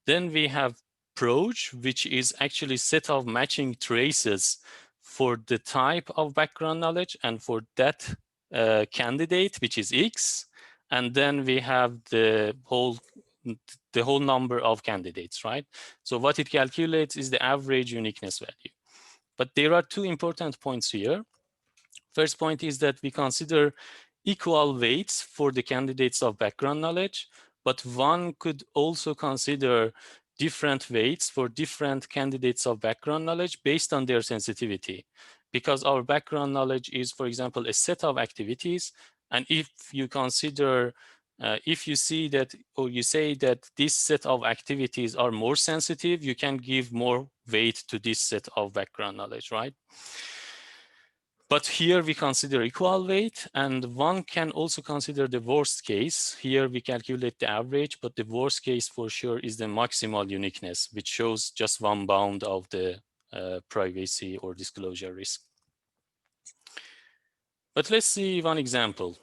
Then we have proj, which is actually set of matching traces for the type of background knowledge and for that candidate, which is X. And then we have the whole number of candidates, right? So what it calculates is the average uniqueness value. But there are two important points here. First point is that we consider equal weights for the candidates of background knowledge, but one could also consider different weights for different candidates of background knowledge based on their sensitivity. Because our background knowledge is, for example, a set of activities. And if you consider, if you see that, or you say that this set of activities are more sensitive, you can give more weight to this set of background knowledge, right? But here we consider equal weight, and one can also consider the worst case. Here we calculate the average, but the worst case for sure is the maximal uniqueness, which shows just one bound of the privacy or disclosure risk. But let's see one example.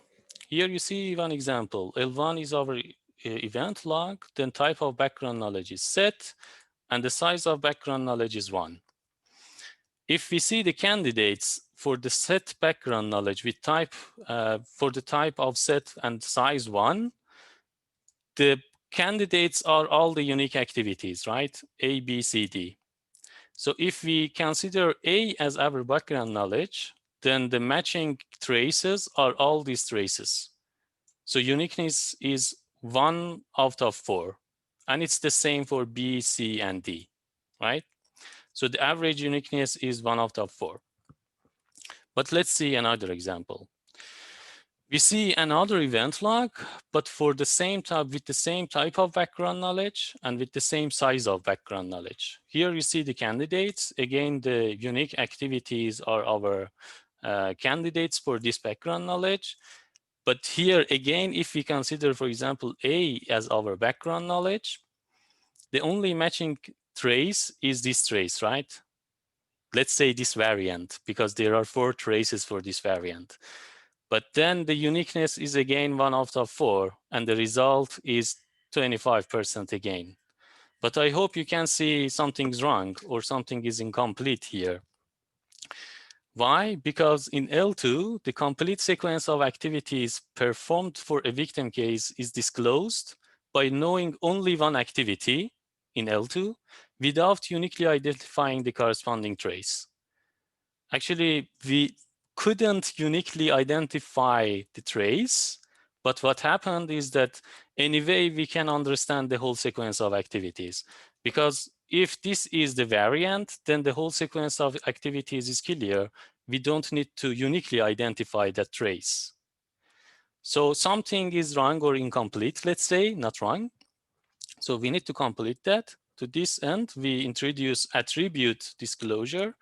Here you see one example. L1 is our event log, then type of background knowledge is set, and the size of background knowledge is 1. If we see the candidates for the set background knowledge with type, for the type of set and size 1, the candidates are all the unique activities, right? A, B, C, D. So if we consider A as our background knowledge, then the matching traces are all these traces. So uniqueness is 1 out of 4. And it's the same for B, C, and D, right? So the average uniqueness is 1 out of 4. But let's see another example. We see another event log, but for the same type, with the same type of background knowledge and with the same size of background knowledge. Here you see the candidates. Again, the unique activities are our candidates for this background knowledge. But here again, if we consider, for example, A as our background knowledge, the only matching trace is this trace, right? Let's say this variant, because there are 4 traces for this variant. But then the uniqueness is again 1 out of 4, and the result is 25% again. But I hope you can see something's wrong or something is incomplete here. Why? Because in L2, the complete sequence of activities performed for a victim case is disclosed by knowing only one activity in L2 without uniquely identifying the corresponding trace. Actually, we couldn't uniquely identify the trace, but what happened is that anyway, we can understand the whole sequence of activities. Because if this is the variant, then the whole sequence of activities is clear. We don't need to uniquely identify that trace. So something is wrong or incomplete, let's say, not wrong. So we need to complete that. To this end, we introduce attribute disclosure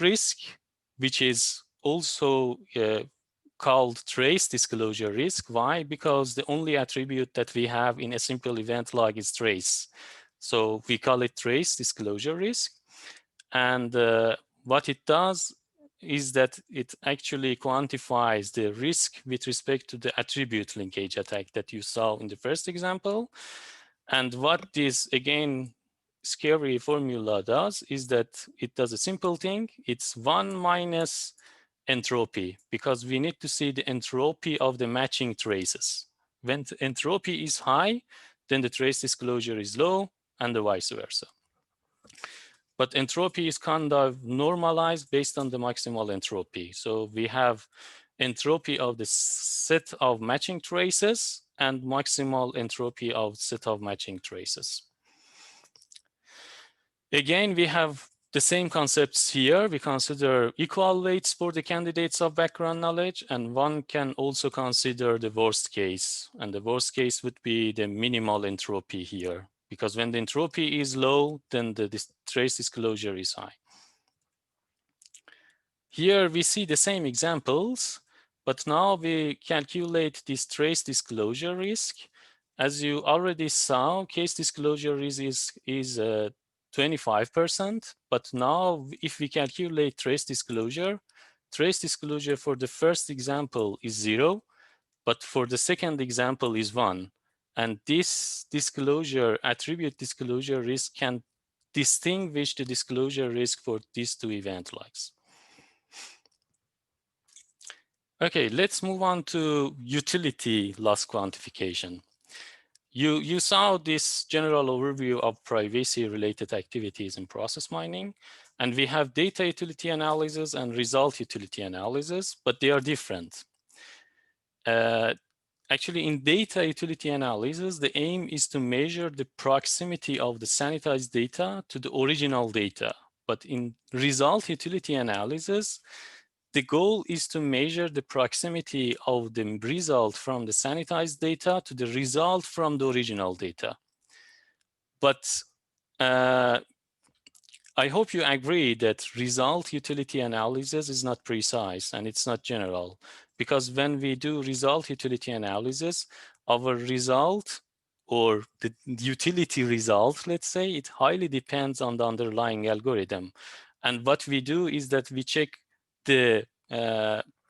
risk, which is also called trace disclosure risk. Why? Because the only attribute that we have in a simple event log is trace. So we call it trace disclosure risk. And what it does is that it actually quantifies the risk with respect to the attribute linkage attack that you saw in the first example. And what this, again, scary formula does is that it does a simple thing. It's 1 minus entropy, because we need to see the entropy of the matching traces. When the entropy is high, then the trace disclosure is low, and the vice versa. But entropy is kind of normalized based on the maximal entropy. So we have entropy of the set of matching traces and maximal entropy of set of matching traces. Again, we have the same concepts here. We consider equal weights for the candidates of background knowledge, and one can also consider the worst case. And the worst case would be the minimal entropy here, because when the entropy is low, then the trace disclosure is high. Here we see the same examples, but now we calculate this trace disclosure risk. As you already saw, case disclosure risk is 25%, but now if we calculate trace disclosure for the first example is 0, but for the second example is 1. And this disclosure, attribute disclosure risk, can distinguish the disclosure risk for these two event logs. Okay, let's move on to utility loss quantification. You saw this general overview of privacy-related activities in process mining, and we have data utility analysis and result utility analysis, but they are different. Actually, in data utility analysis, the aim is to measure the proximity of the sanitized data to the original data. But in result utility analysis, the goal is to measure the proximity of the result from the sanitized data to the result from the original data. But I hope you agree that result utility analysis is not precise and it's not general, because when we do result utility analysis, our result or the utility result, let's say, it highly depends on the underlying algorithm. And what we do is that we check the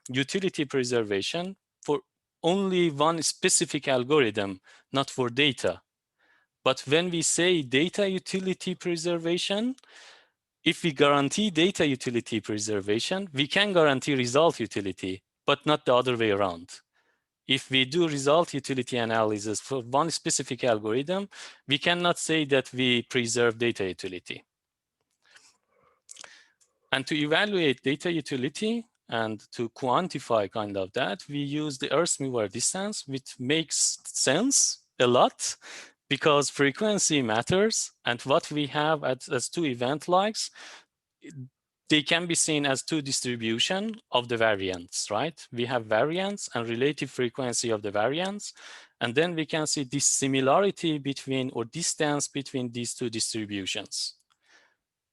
utility preservation for only one specific algorithm, not for data. But when we say data utility preservation, if we guarantee data utility preservation, we can guarantee result utility, but not the other way around. If we do result utility analysis for one specific algorithm, we cannot say that we preserve data utility. And to evaluate data utility and to quantify kind of that, we use the Earth-mover distance, which makes sense a lot because frequency matters. And what we have as two event logs, they can be seen as two distribution of the variance, right? We have variance and relative frequency of the variance. And then we can see this similarity between or distance between these two distributions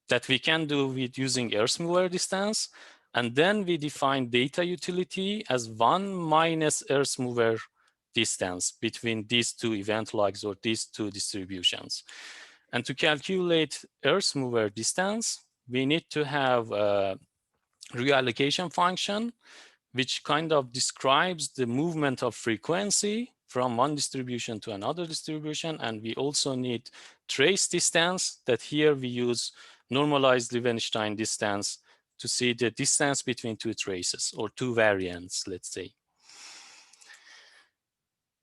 that we can do with using Earth-mover distance. And then we define data utility as 1 minus Earth-mover distance between these two event logs or these two distributions. And to calculate Earth-mover distance, we need to have a reallocation function, which kind of describes the movement of frequency from one distribution to another distribution. And we also need trace distance that here we use normalized Levenshtein distance to see the distance between two traces or two variants, let's say.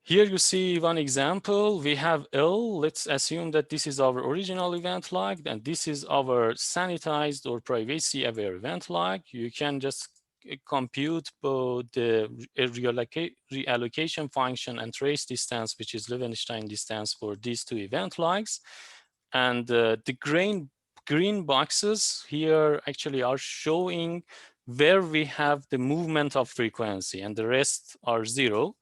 Here you see one example. We have L. Let's assume that this is our original event log, and this is our sanitized or privacy-aware event log. You can just compute both the reallocation function and trace distance, which is Levenshtein distance for these two event logs. And the green boxes here actually are showing where we have the movement of frequency, and the rest are 0.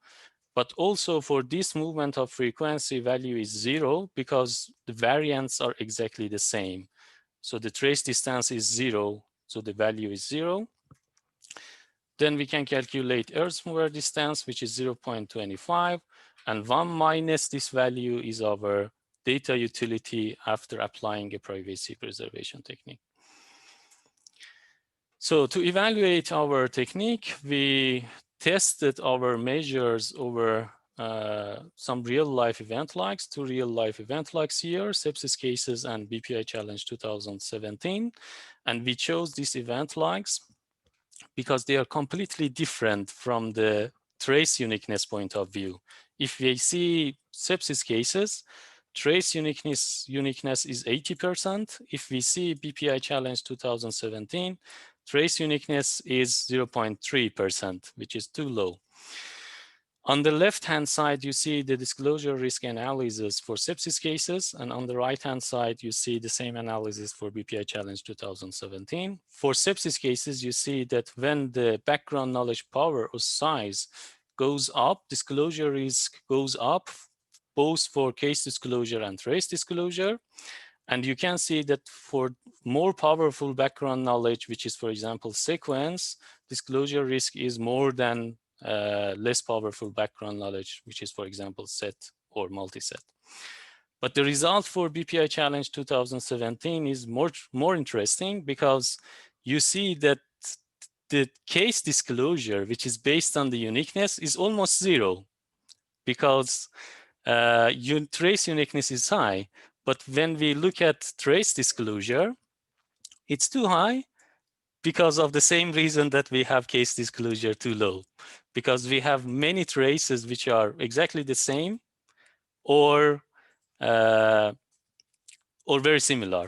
But also for this movement of frequency, value is 0 because the variants are exactly the same. So the trace distance is 0, so the value is 0. Then we can calculate Earth mover distance, which is 0.25, and 1 minus this value is our data utility after applying a privacy preservation technique. So to evaluate our technique, we tested our measures over some real-life event logs, 2 real-life event logs here, sepsis cases and BPI challenge 2017. And we chose these event logs because they are completely different from the trace uniqueness point of view. If we see sepsis cases, trace uniqueness is 80%. If we see BPI challenge 2017, trace uniqueness is 0.3%, which is too low. On the left-hand side, you see the disclosure risk analysis for sepsis cases, and on the right-hand side, you see the same analysis for BPI challenge 2017. For sepsis cases, you see that when the background knowledge power or size goes up, disclosure risk goes up, both for case disclosure and trace disclosure. And you can see that for more powerful background knowledge, which is, for example, sequence, disclosure risk is more than less powerful background knowledge, which is, for example, set or multi-set. But the result for BPI challenge 2017 is more interesting because you see that the case disclosure, which is based on the uniqueness, is almost 0 because trace uniqueness is high. But when we look at trace disclosure, it's too high because of the same reason that we have case disclosure too low, because we have many traces which are exactly the same or very similar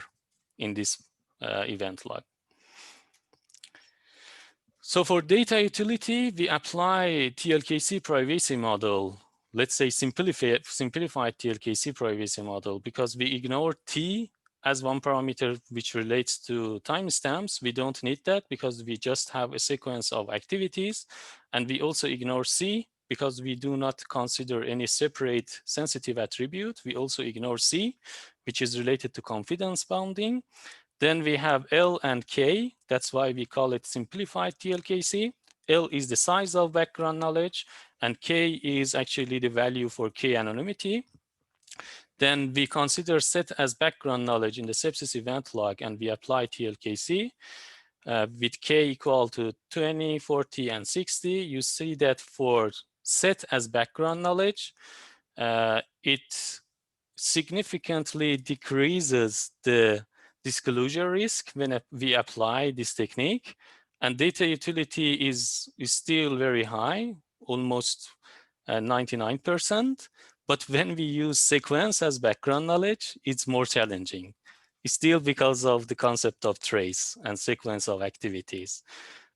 in this event log. So for data utility, we apply TLKC privacy model. Let's say simplified TLKC privacy model, because we ignore T as one parameter which relates to timestamps. We don't need that because we just have a sequence of activities. And we also ignore C because we do not consider any separate sensitive attribute. We also ignore C, which is related to confidence bounding. Then we have L and K. That's why we call it simplified TLKC. L is the size of background knowledge, and K is actually the value for K anonymity. Then we consider set as background knowledge in the sepsis event log, and we apply TLKC with K equal to 20, 40, and 60. You see that for set as background knowledge, it significantly decreases the disclosure risk when we apply this technique, and data utility is still very high, almost 99%. But when we use sequence as background knowledge, it's more challenging. It's still because of the concept of trace and sequence of activities,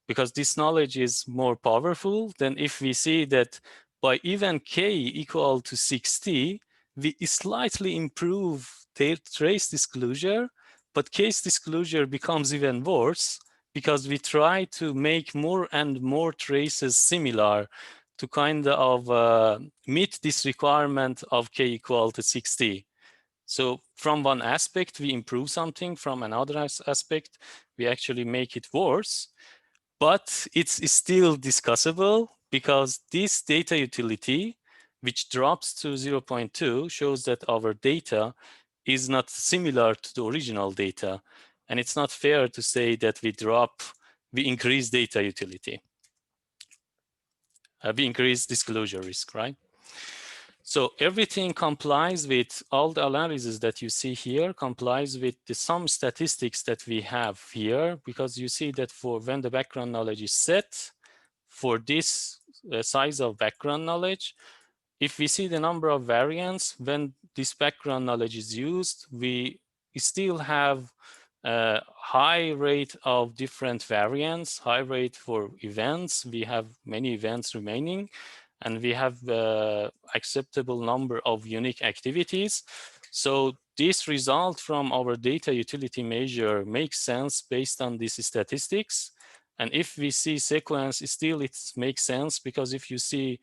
because this knowledge is more powerful than if we see that by even K equal to 60, we slightly improve their trace disclosure, but case disclosure becomes even worse because we try to make more and more traces similar to kind of meet this requirement of K equal to 60. So from one aspect, we improve something. From another aspect, we actually make it worse. But it's still discussable because this data utility, which drops to 0.2, shows that our data is not similar to the original data. And it's not fair to say that we increase data utility. We increase disclosure risk, right? So everything complies with all the analysis that you see here, complies with the some statistics that we have here, because you see that for when the background knowledge is set, for this size of background knowledge, if we see the number of variants, when this background knowledge is used, we still have a high rate of different variants, high rate for events. We have many events remaining, and we have acceptable number of unique activities. So this result from our data utility measure makes sense based on these statistics. And if we see sequence, still it makes sense, because if you see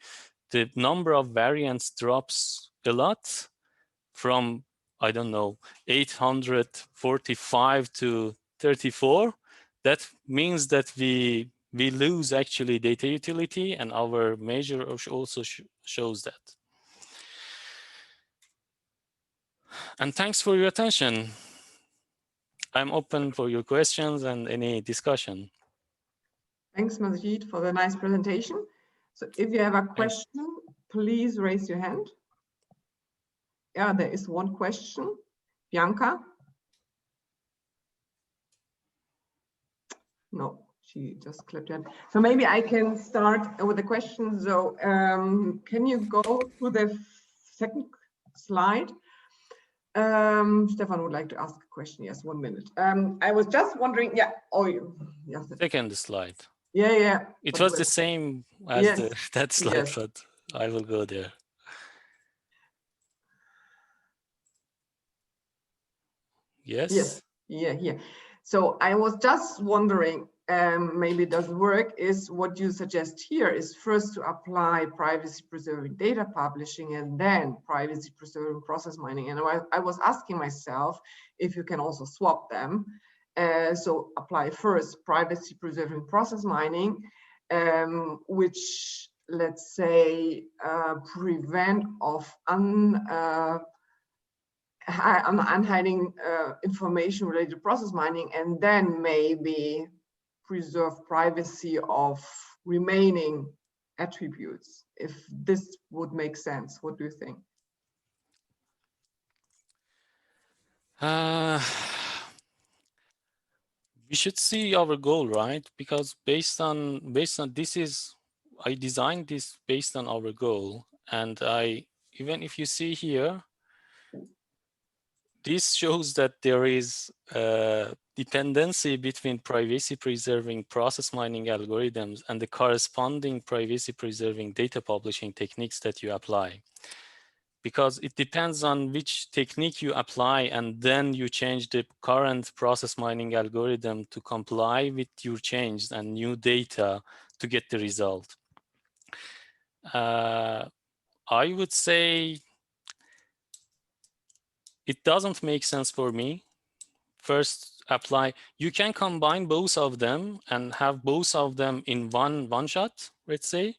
the number of variants drops a lot from, I don't know, 845 to 34, that means that we lose actually data utility, and our measure also shows that. And thanks for your attention. I'm open for your questions and any discussion. Thanks, Majid, for the nice presentation. So if you have a question, please raise your hand. Yeah, there is one question. Bianca? No, she just clicked in. So maybe I can start with the question. So can you go to the second slide? Stefan would like to ask a question. Yes, 1 minute. I was just wondering, yeah, yes. Second slide. Yeah. It was the same as yes, that slide, yes. but I will go there. Yes. Yeah. So I was just wondering, maybe it doesn't work, is what you suggest here is first to apply privacy preserving data publishing and then privacy preserving process mining. And I was asking myself if you can also swap them. So apply first privacy preserving process mining, which, let's say, prevent of unhiding information related to process mining, and then maybe preserve privacy of remaining attributes. If this would make sense, what do you think? We should see our goal, right? Because based on this is, I designed this based on our goal, and even if you see here, this shows that there is a dependency between privacy preserving process mining algorithms and the corresponding privacy preserving data publishing techniques that you apply. Because it depends on which technique you apply, and then you change the current process mining algorithm to comply with your change and new data to get the result. I would say it doesn't make sense for me. First, apply. You can combine both of them and have both of them in one shot, let's say.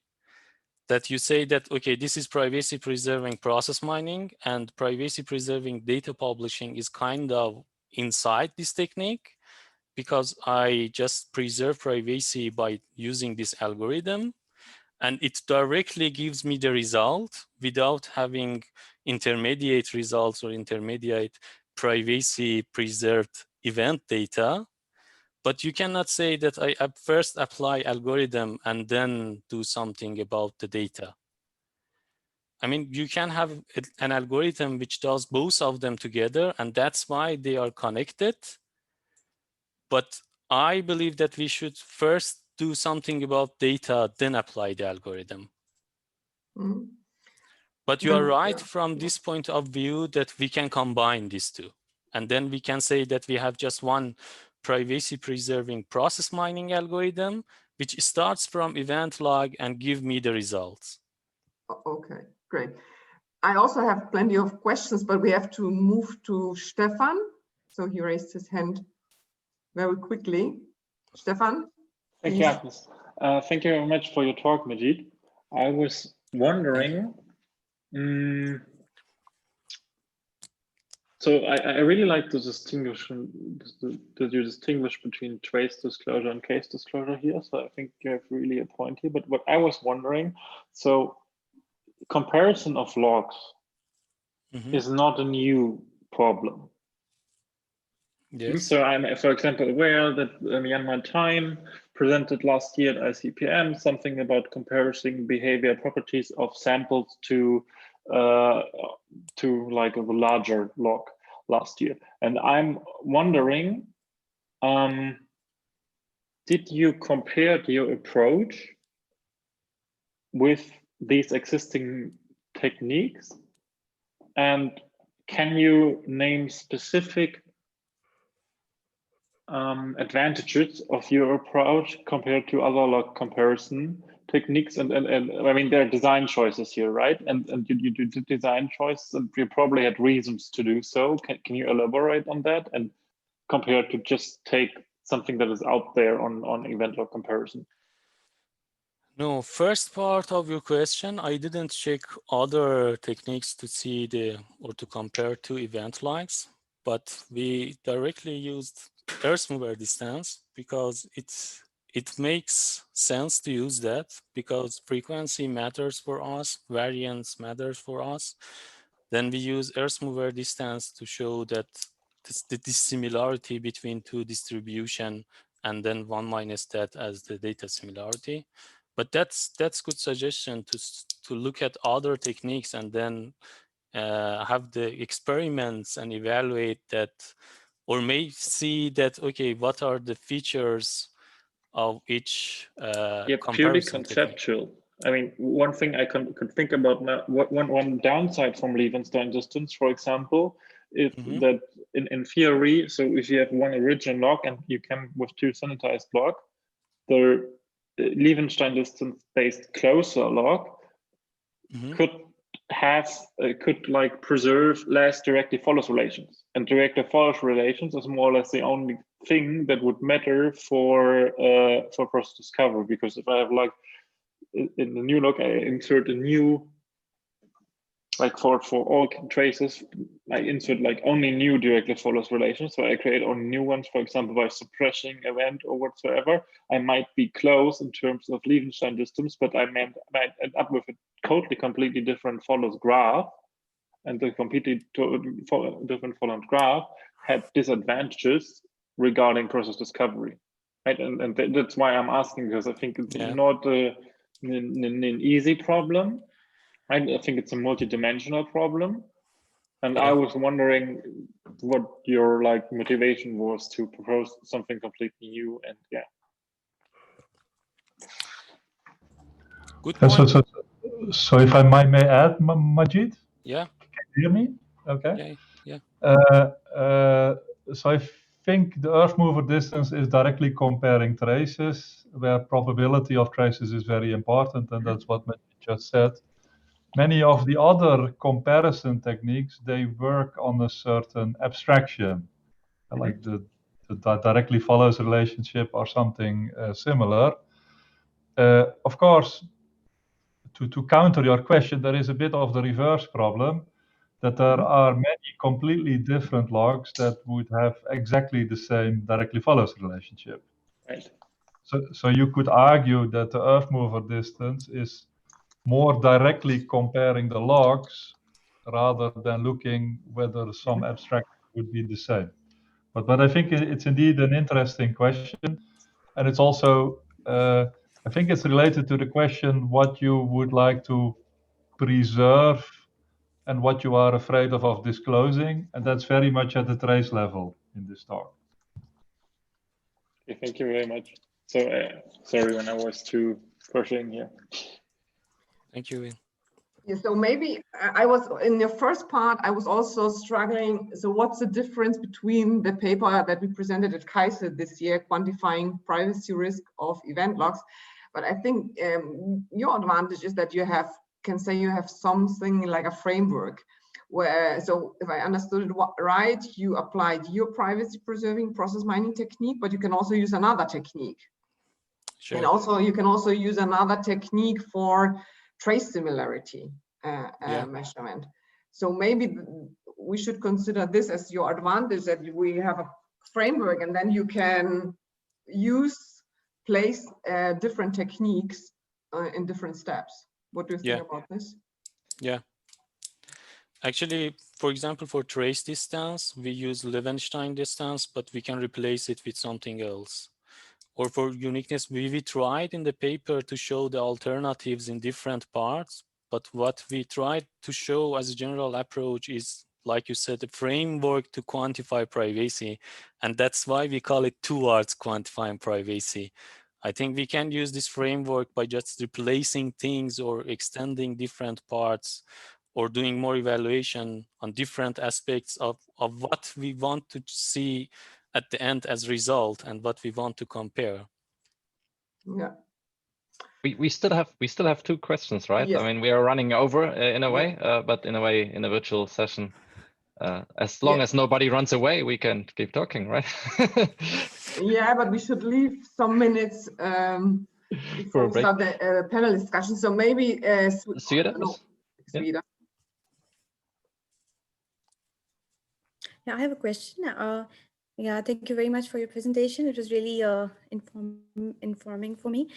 That you say that, okay, this is privacy preserving process mining, and privacy preserving data publishing is kind of inside this technique, because I just preserve privacy by using this algorithm, and it directly gives me the result without having intermediate results or intermediate privacy preserved event data. But you cannot say that I first apply algorithm and then do something about the data. I mean, you can have an algorithm which does both of them together, and that's why they are connected. But I believe that we should first do something about data, then apply the algorithm. Mm-hmm. But you are right from this point of view that we can combine these two. And then we can say that we have just one privacy preserving process mining algorithm, which starts from event log and give me the results. Okay, great. I also have plenty of questions, but we have to move to Stefan. So he raised his hand very quickly. Stefan? Thank you, Agnes. Thank you very much for your talk, Majid. I was wondering, so I really like to distinguish that you distinguish between trace disclosure and case disclosure here. So I think you have really a point here. But what I was wondering, so comparison of logs is not a new problem. Yes. So I'm, for example, aware that Myanmar Time presented last year at ICPM something about comparing behavior properties of samples to like a larger log last year. And I'm wondering, did you compare your approach with these existing techniques? And can you name specific advantages of your approach compared to other log comparison techniques? And I mean, there are design choices here, right? And you did design choices, and you probably had reasons to do so. Can you elaborate on that and compare to just take something that is out there on event log comparison? No, first part of your question, I didn't check other techniques to see or to compare to event logs, but we directly used Earth mover distance because it makes sense to use that because frequency matters for us, variance matters for us. Then we use Earth mover distance to show that the dissimilarity between two distribution, and then 1 minus that as the data similarity. But that's good suggestion to look at other techniques and then have the experiments and evaluate that, or may see that, okay, what are the features of each purely comparison conceptual technique. I mean, one thing I could think about now, one downside from Levenstein distance, for example, is that in theory, so if you have one original log and you can with two sanitized log, the Levenstein distance based closer log could like preserve less directly follows relations, and directly follows relations is more or less the only thing that would matter for process discovery. Because if I have like in the new log, I insert a new, like for all traces, I insert like only new directly follows relations. So I create only new ones, for example, by suppressing event or whatsoever. I might be close in terms of Levenstein distance, but I might end up with a completely different follows graph. And the completely different follows graph had disadvantages regarding process discovery. Right? And that's why I'm asking, because I think it's not an easy problem. I think it's a multi-dimensional problem, and I was wondering what your like motivation was to propose something completely new. And Good point. So if I may add, Majid? Yeah. Can you hear me? Okay. Yeah. So I think the Earth mover distance is directly comparing traces, where probability of traces is very important, and that's what Majid just said. Many of the other comparison techniques, they work on a certain abstraction, like the directly follows relationship or something similar. Of course, to counter your question, there is a bit of the reverse problem, that there are many completely different logs that would have exactly the same directly follows relationship. Right. So you could argue that the Earth mover distance is more directly comparing the logs rather than looking whether some abstraction would be the same. But I think it's indeed an interesting question, and it's also I think it's related to the question what you would like to preserve and what you are afraid of disclosing, and that's very much at the trace level in this talk. Okay, thank you very much. So sorry when I was too pushing here. Thank you. Yeah, so maybe I was in the first part, I was also struggling. So what's the difference between the paper that we presented at Kaiser this year, quantifying privacy risk of event logs? But I think your advantage is that you can say you have something like a framework where, so if I understood it right, you applied your privacy preserving process mining technique, but you can also use another technique. Sure. And also you can also use another technique for trace similarity measurement. So maybe we should consider this as your advantage, that we have a framework and then you can place different techniques in different steps. What do you think about this? Yeah. Actually, for example, for trace distance, we use Levenshtein distance, but we can replace it with something else. Or for uniqueness, we tried in the paper to show the alternatives in different parts, but what we tried to show as a general approach is, like you said, a framework to quantify privacy. And that's why we call it towards quantifying privacy. I think we can use this framework by just replacing things or extending different parts or doing more evaluation on different aspects of what we want to see at the end as result and what we want to compare. Yeah. We still have two questions, right? Yes. I mean, we are running over in a Yeah. way, but in a way, in a virtual session, as long as nobody runs away, we can keep talking, right? Yeah, but we should leave some minutes before we start the panel discussion. So maybe Sweden? no, Sweden. Yeah, I have a question. Yeah, thank you very much for your presentation. It was really informing for me.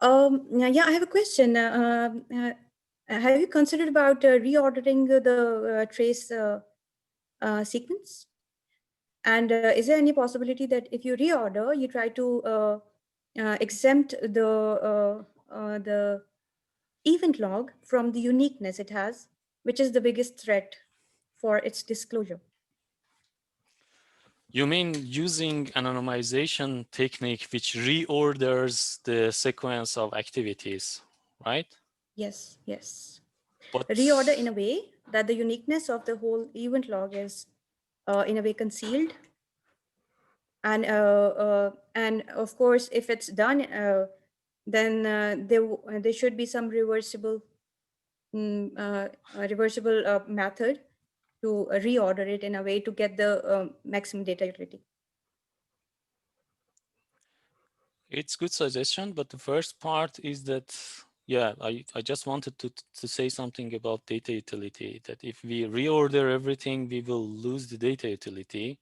Yeah, I have a question. Have you considered about reordering the trace sequence? And is there any possibility that if you reorder, you try to exempt the event log from the uniqueness it has, which is the biggest threat for its disclosure? You mean using anonymization technique which reorders the sequence of activities, right? Yes, yes. But Reorder in a way that the uniqueness of the whole event log is in a way concealed. And of course, if it's done, then there should be some reversible method to reorder it in a way to get the maximum data utility. it's good suggestion, but the first part is that, yeah, I just wanted to say something about data utility, that if we reorder everything, we will lose the data utility.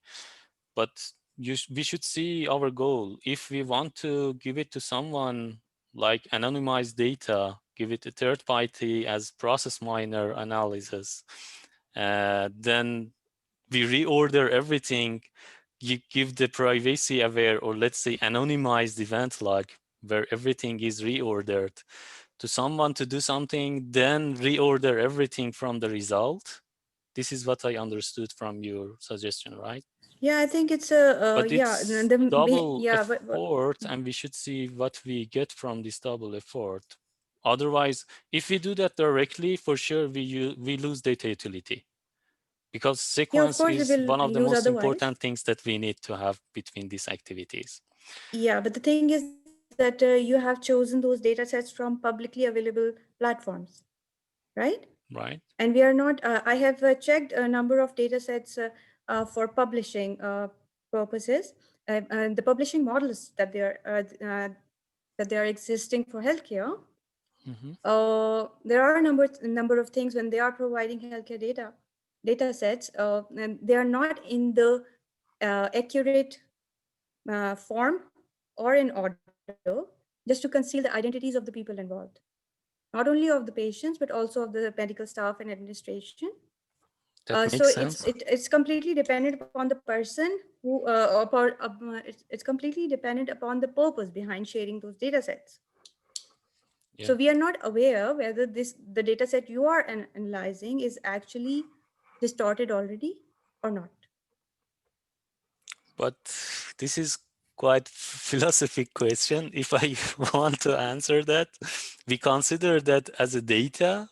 But we should see our goal. If we want to give it to someone like anonymized data, give it a third party as process miner analysis, then we reorder everything, you give the privacy aware, or let's say anonymized event log where everything is reordered to someone to do something, then reorder everything from the result. This is what I understood from your suggestion, right? Yeah, I think it's a but yeah, it's double effort, and we should see what we get from this double effort. Otherwise, if we do that directly, for sure we lose data utility, because sequence is one of the most important things that we need to have between these activities. Yeah, but the thing is that you have chosen those data sets from publicly available platforms, right? Right. And we are not, I have checked a number of data sets for publishing purposes. The publishing models that they are existing for healthcare. There are a number of things when they are providing healthcare data sets, and they are not in the accurate form or in order, just to conceal the identities of the people involved, not only of the patients but also of the medical staff and administration. That So makes sense. it's completely dependent upon the person who it's completely dependent upon the purpose behind sharing those data sets. Yeah. So we are not aware whether the data set you are analyzing is actually distorted already or not. But this is quite philosophical question. If I want to answer that, we consider that as a data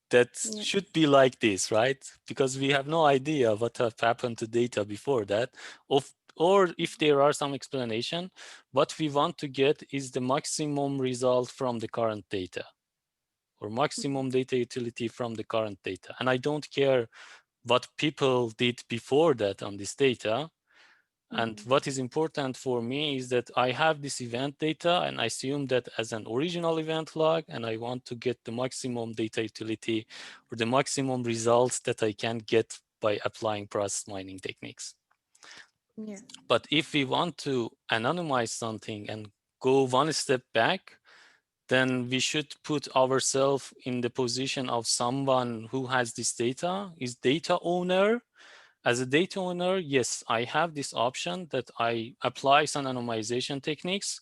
that should be like this, right? Because we have no idea what have happened to data before that, or if there are some explanation. What we want to get is the maximum result from the current data, or maximum data utility from the current data. And I don't care what people did before that on this data. And what is important for me is that I have this event data and I assume that as an original event log, and I want to get the maximum data utility or the maximum results that I can get by applying process mining techniques. Yeah. But if we want to anonymize something and go one step back, then we should put ourselves in the position of someone who has this data, is data owner. As a data owner, yes, I have this option that I apply some anonymization techniques.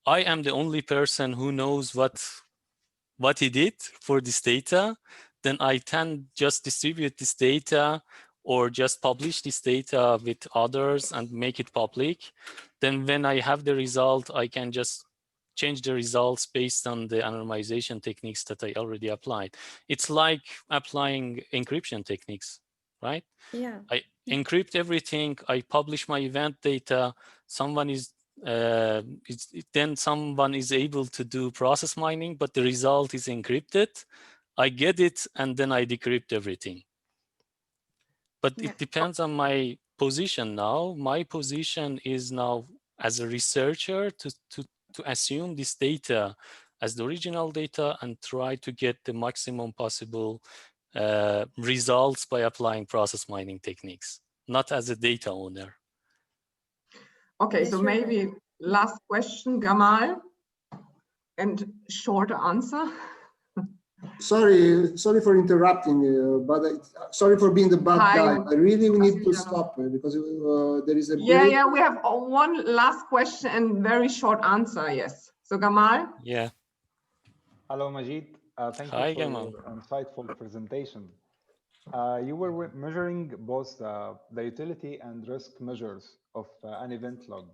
I am the only person who knows what he did for this data. Then I can just distribute this data or just publish this data with others and make it public. Then when I have the result, I can just change the results based on the anonymization techniques that I already applied. It's like applying encryption techniques, right? Yeah. I encrypt everything, I publish my event data, then someone is able to do process mining, but the result is encrypted. I get it, and then I decrypt everything. But it depends on my position now. My position is now as a researcher to assume this data as the original data and try to get the maximum possible results by applying process mining techniques, not as a data owner. Okay, so maybe last question, Gamal, and short answer. Sorry for interrupting, but sorry for being the bad guy. I really need to stop because there is a break. Yeah, we have one last question and very short answer, yes. So Gamal? Yeah. Hello, Majid. Thank you for your insightful presentation. You were measuring both the utility and risk measures of an event log.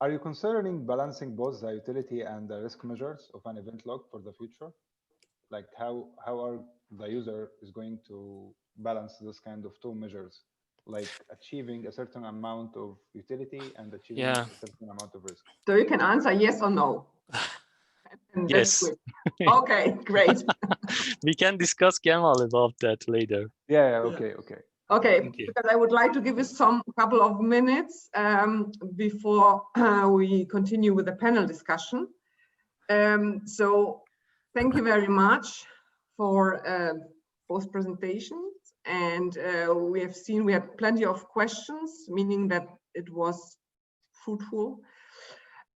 Are you considering balancing both the utility and the risk measures of an event log for the future? Like how are the user is going to balance this kind of two measures, like achieving a certain amount of utility and achieving a certain amount of risk? So you can answer yes or no. And yes. Okay, great. We can discuss Gamal about that later. Yeah, okay. Okay, because I would like to give you couple of minutes before we continue with the panel discussion. So thank you very much for both presentations. And we have seen we had plenty of questions, meaning that it was fruitful.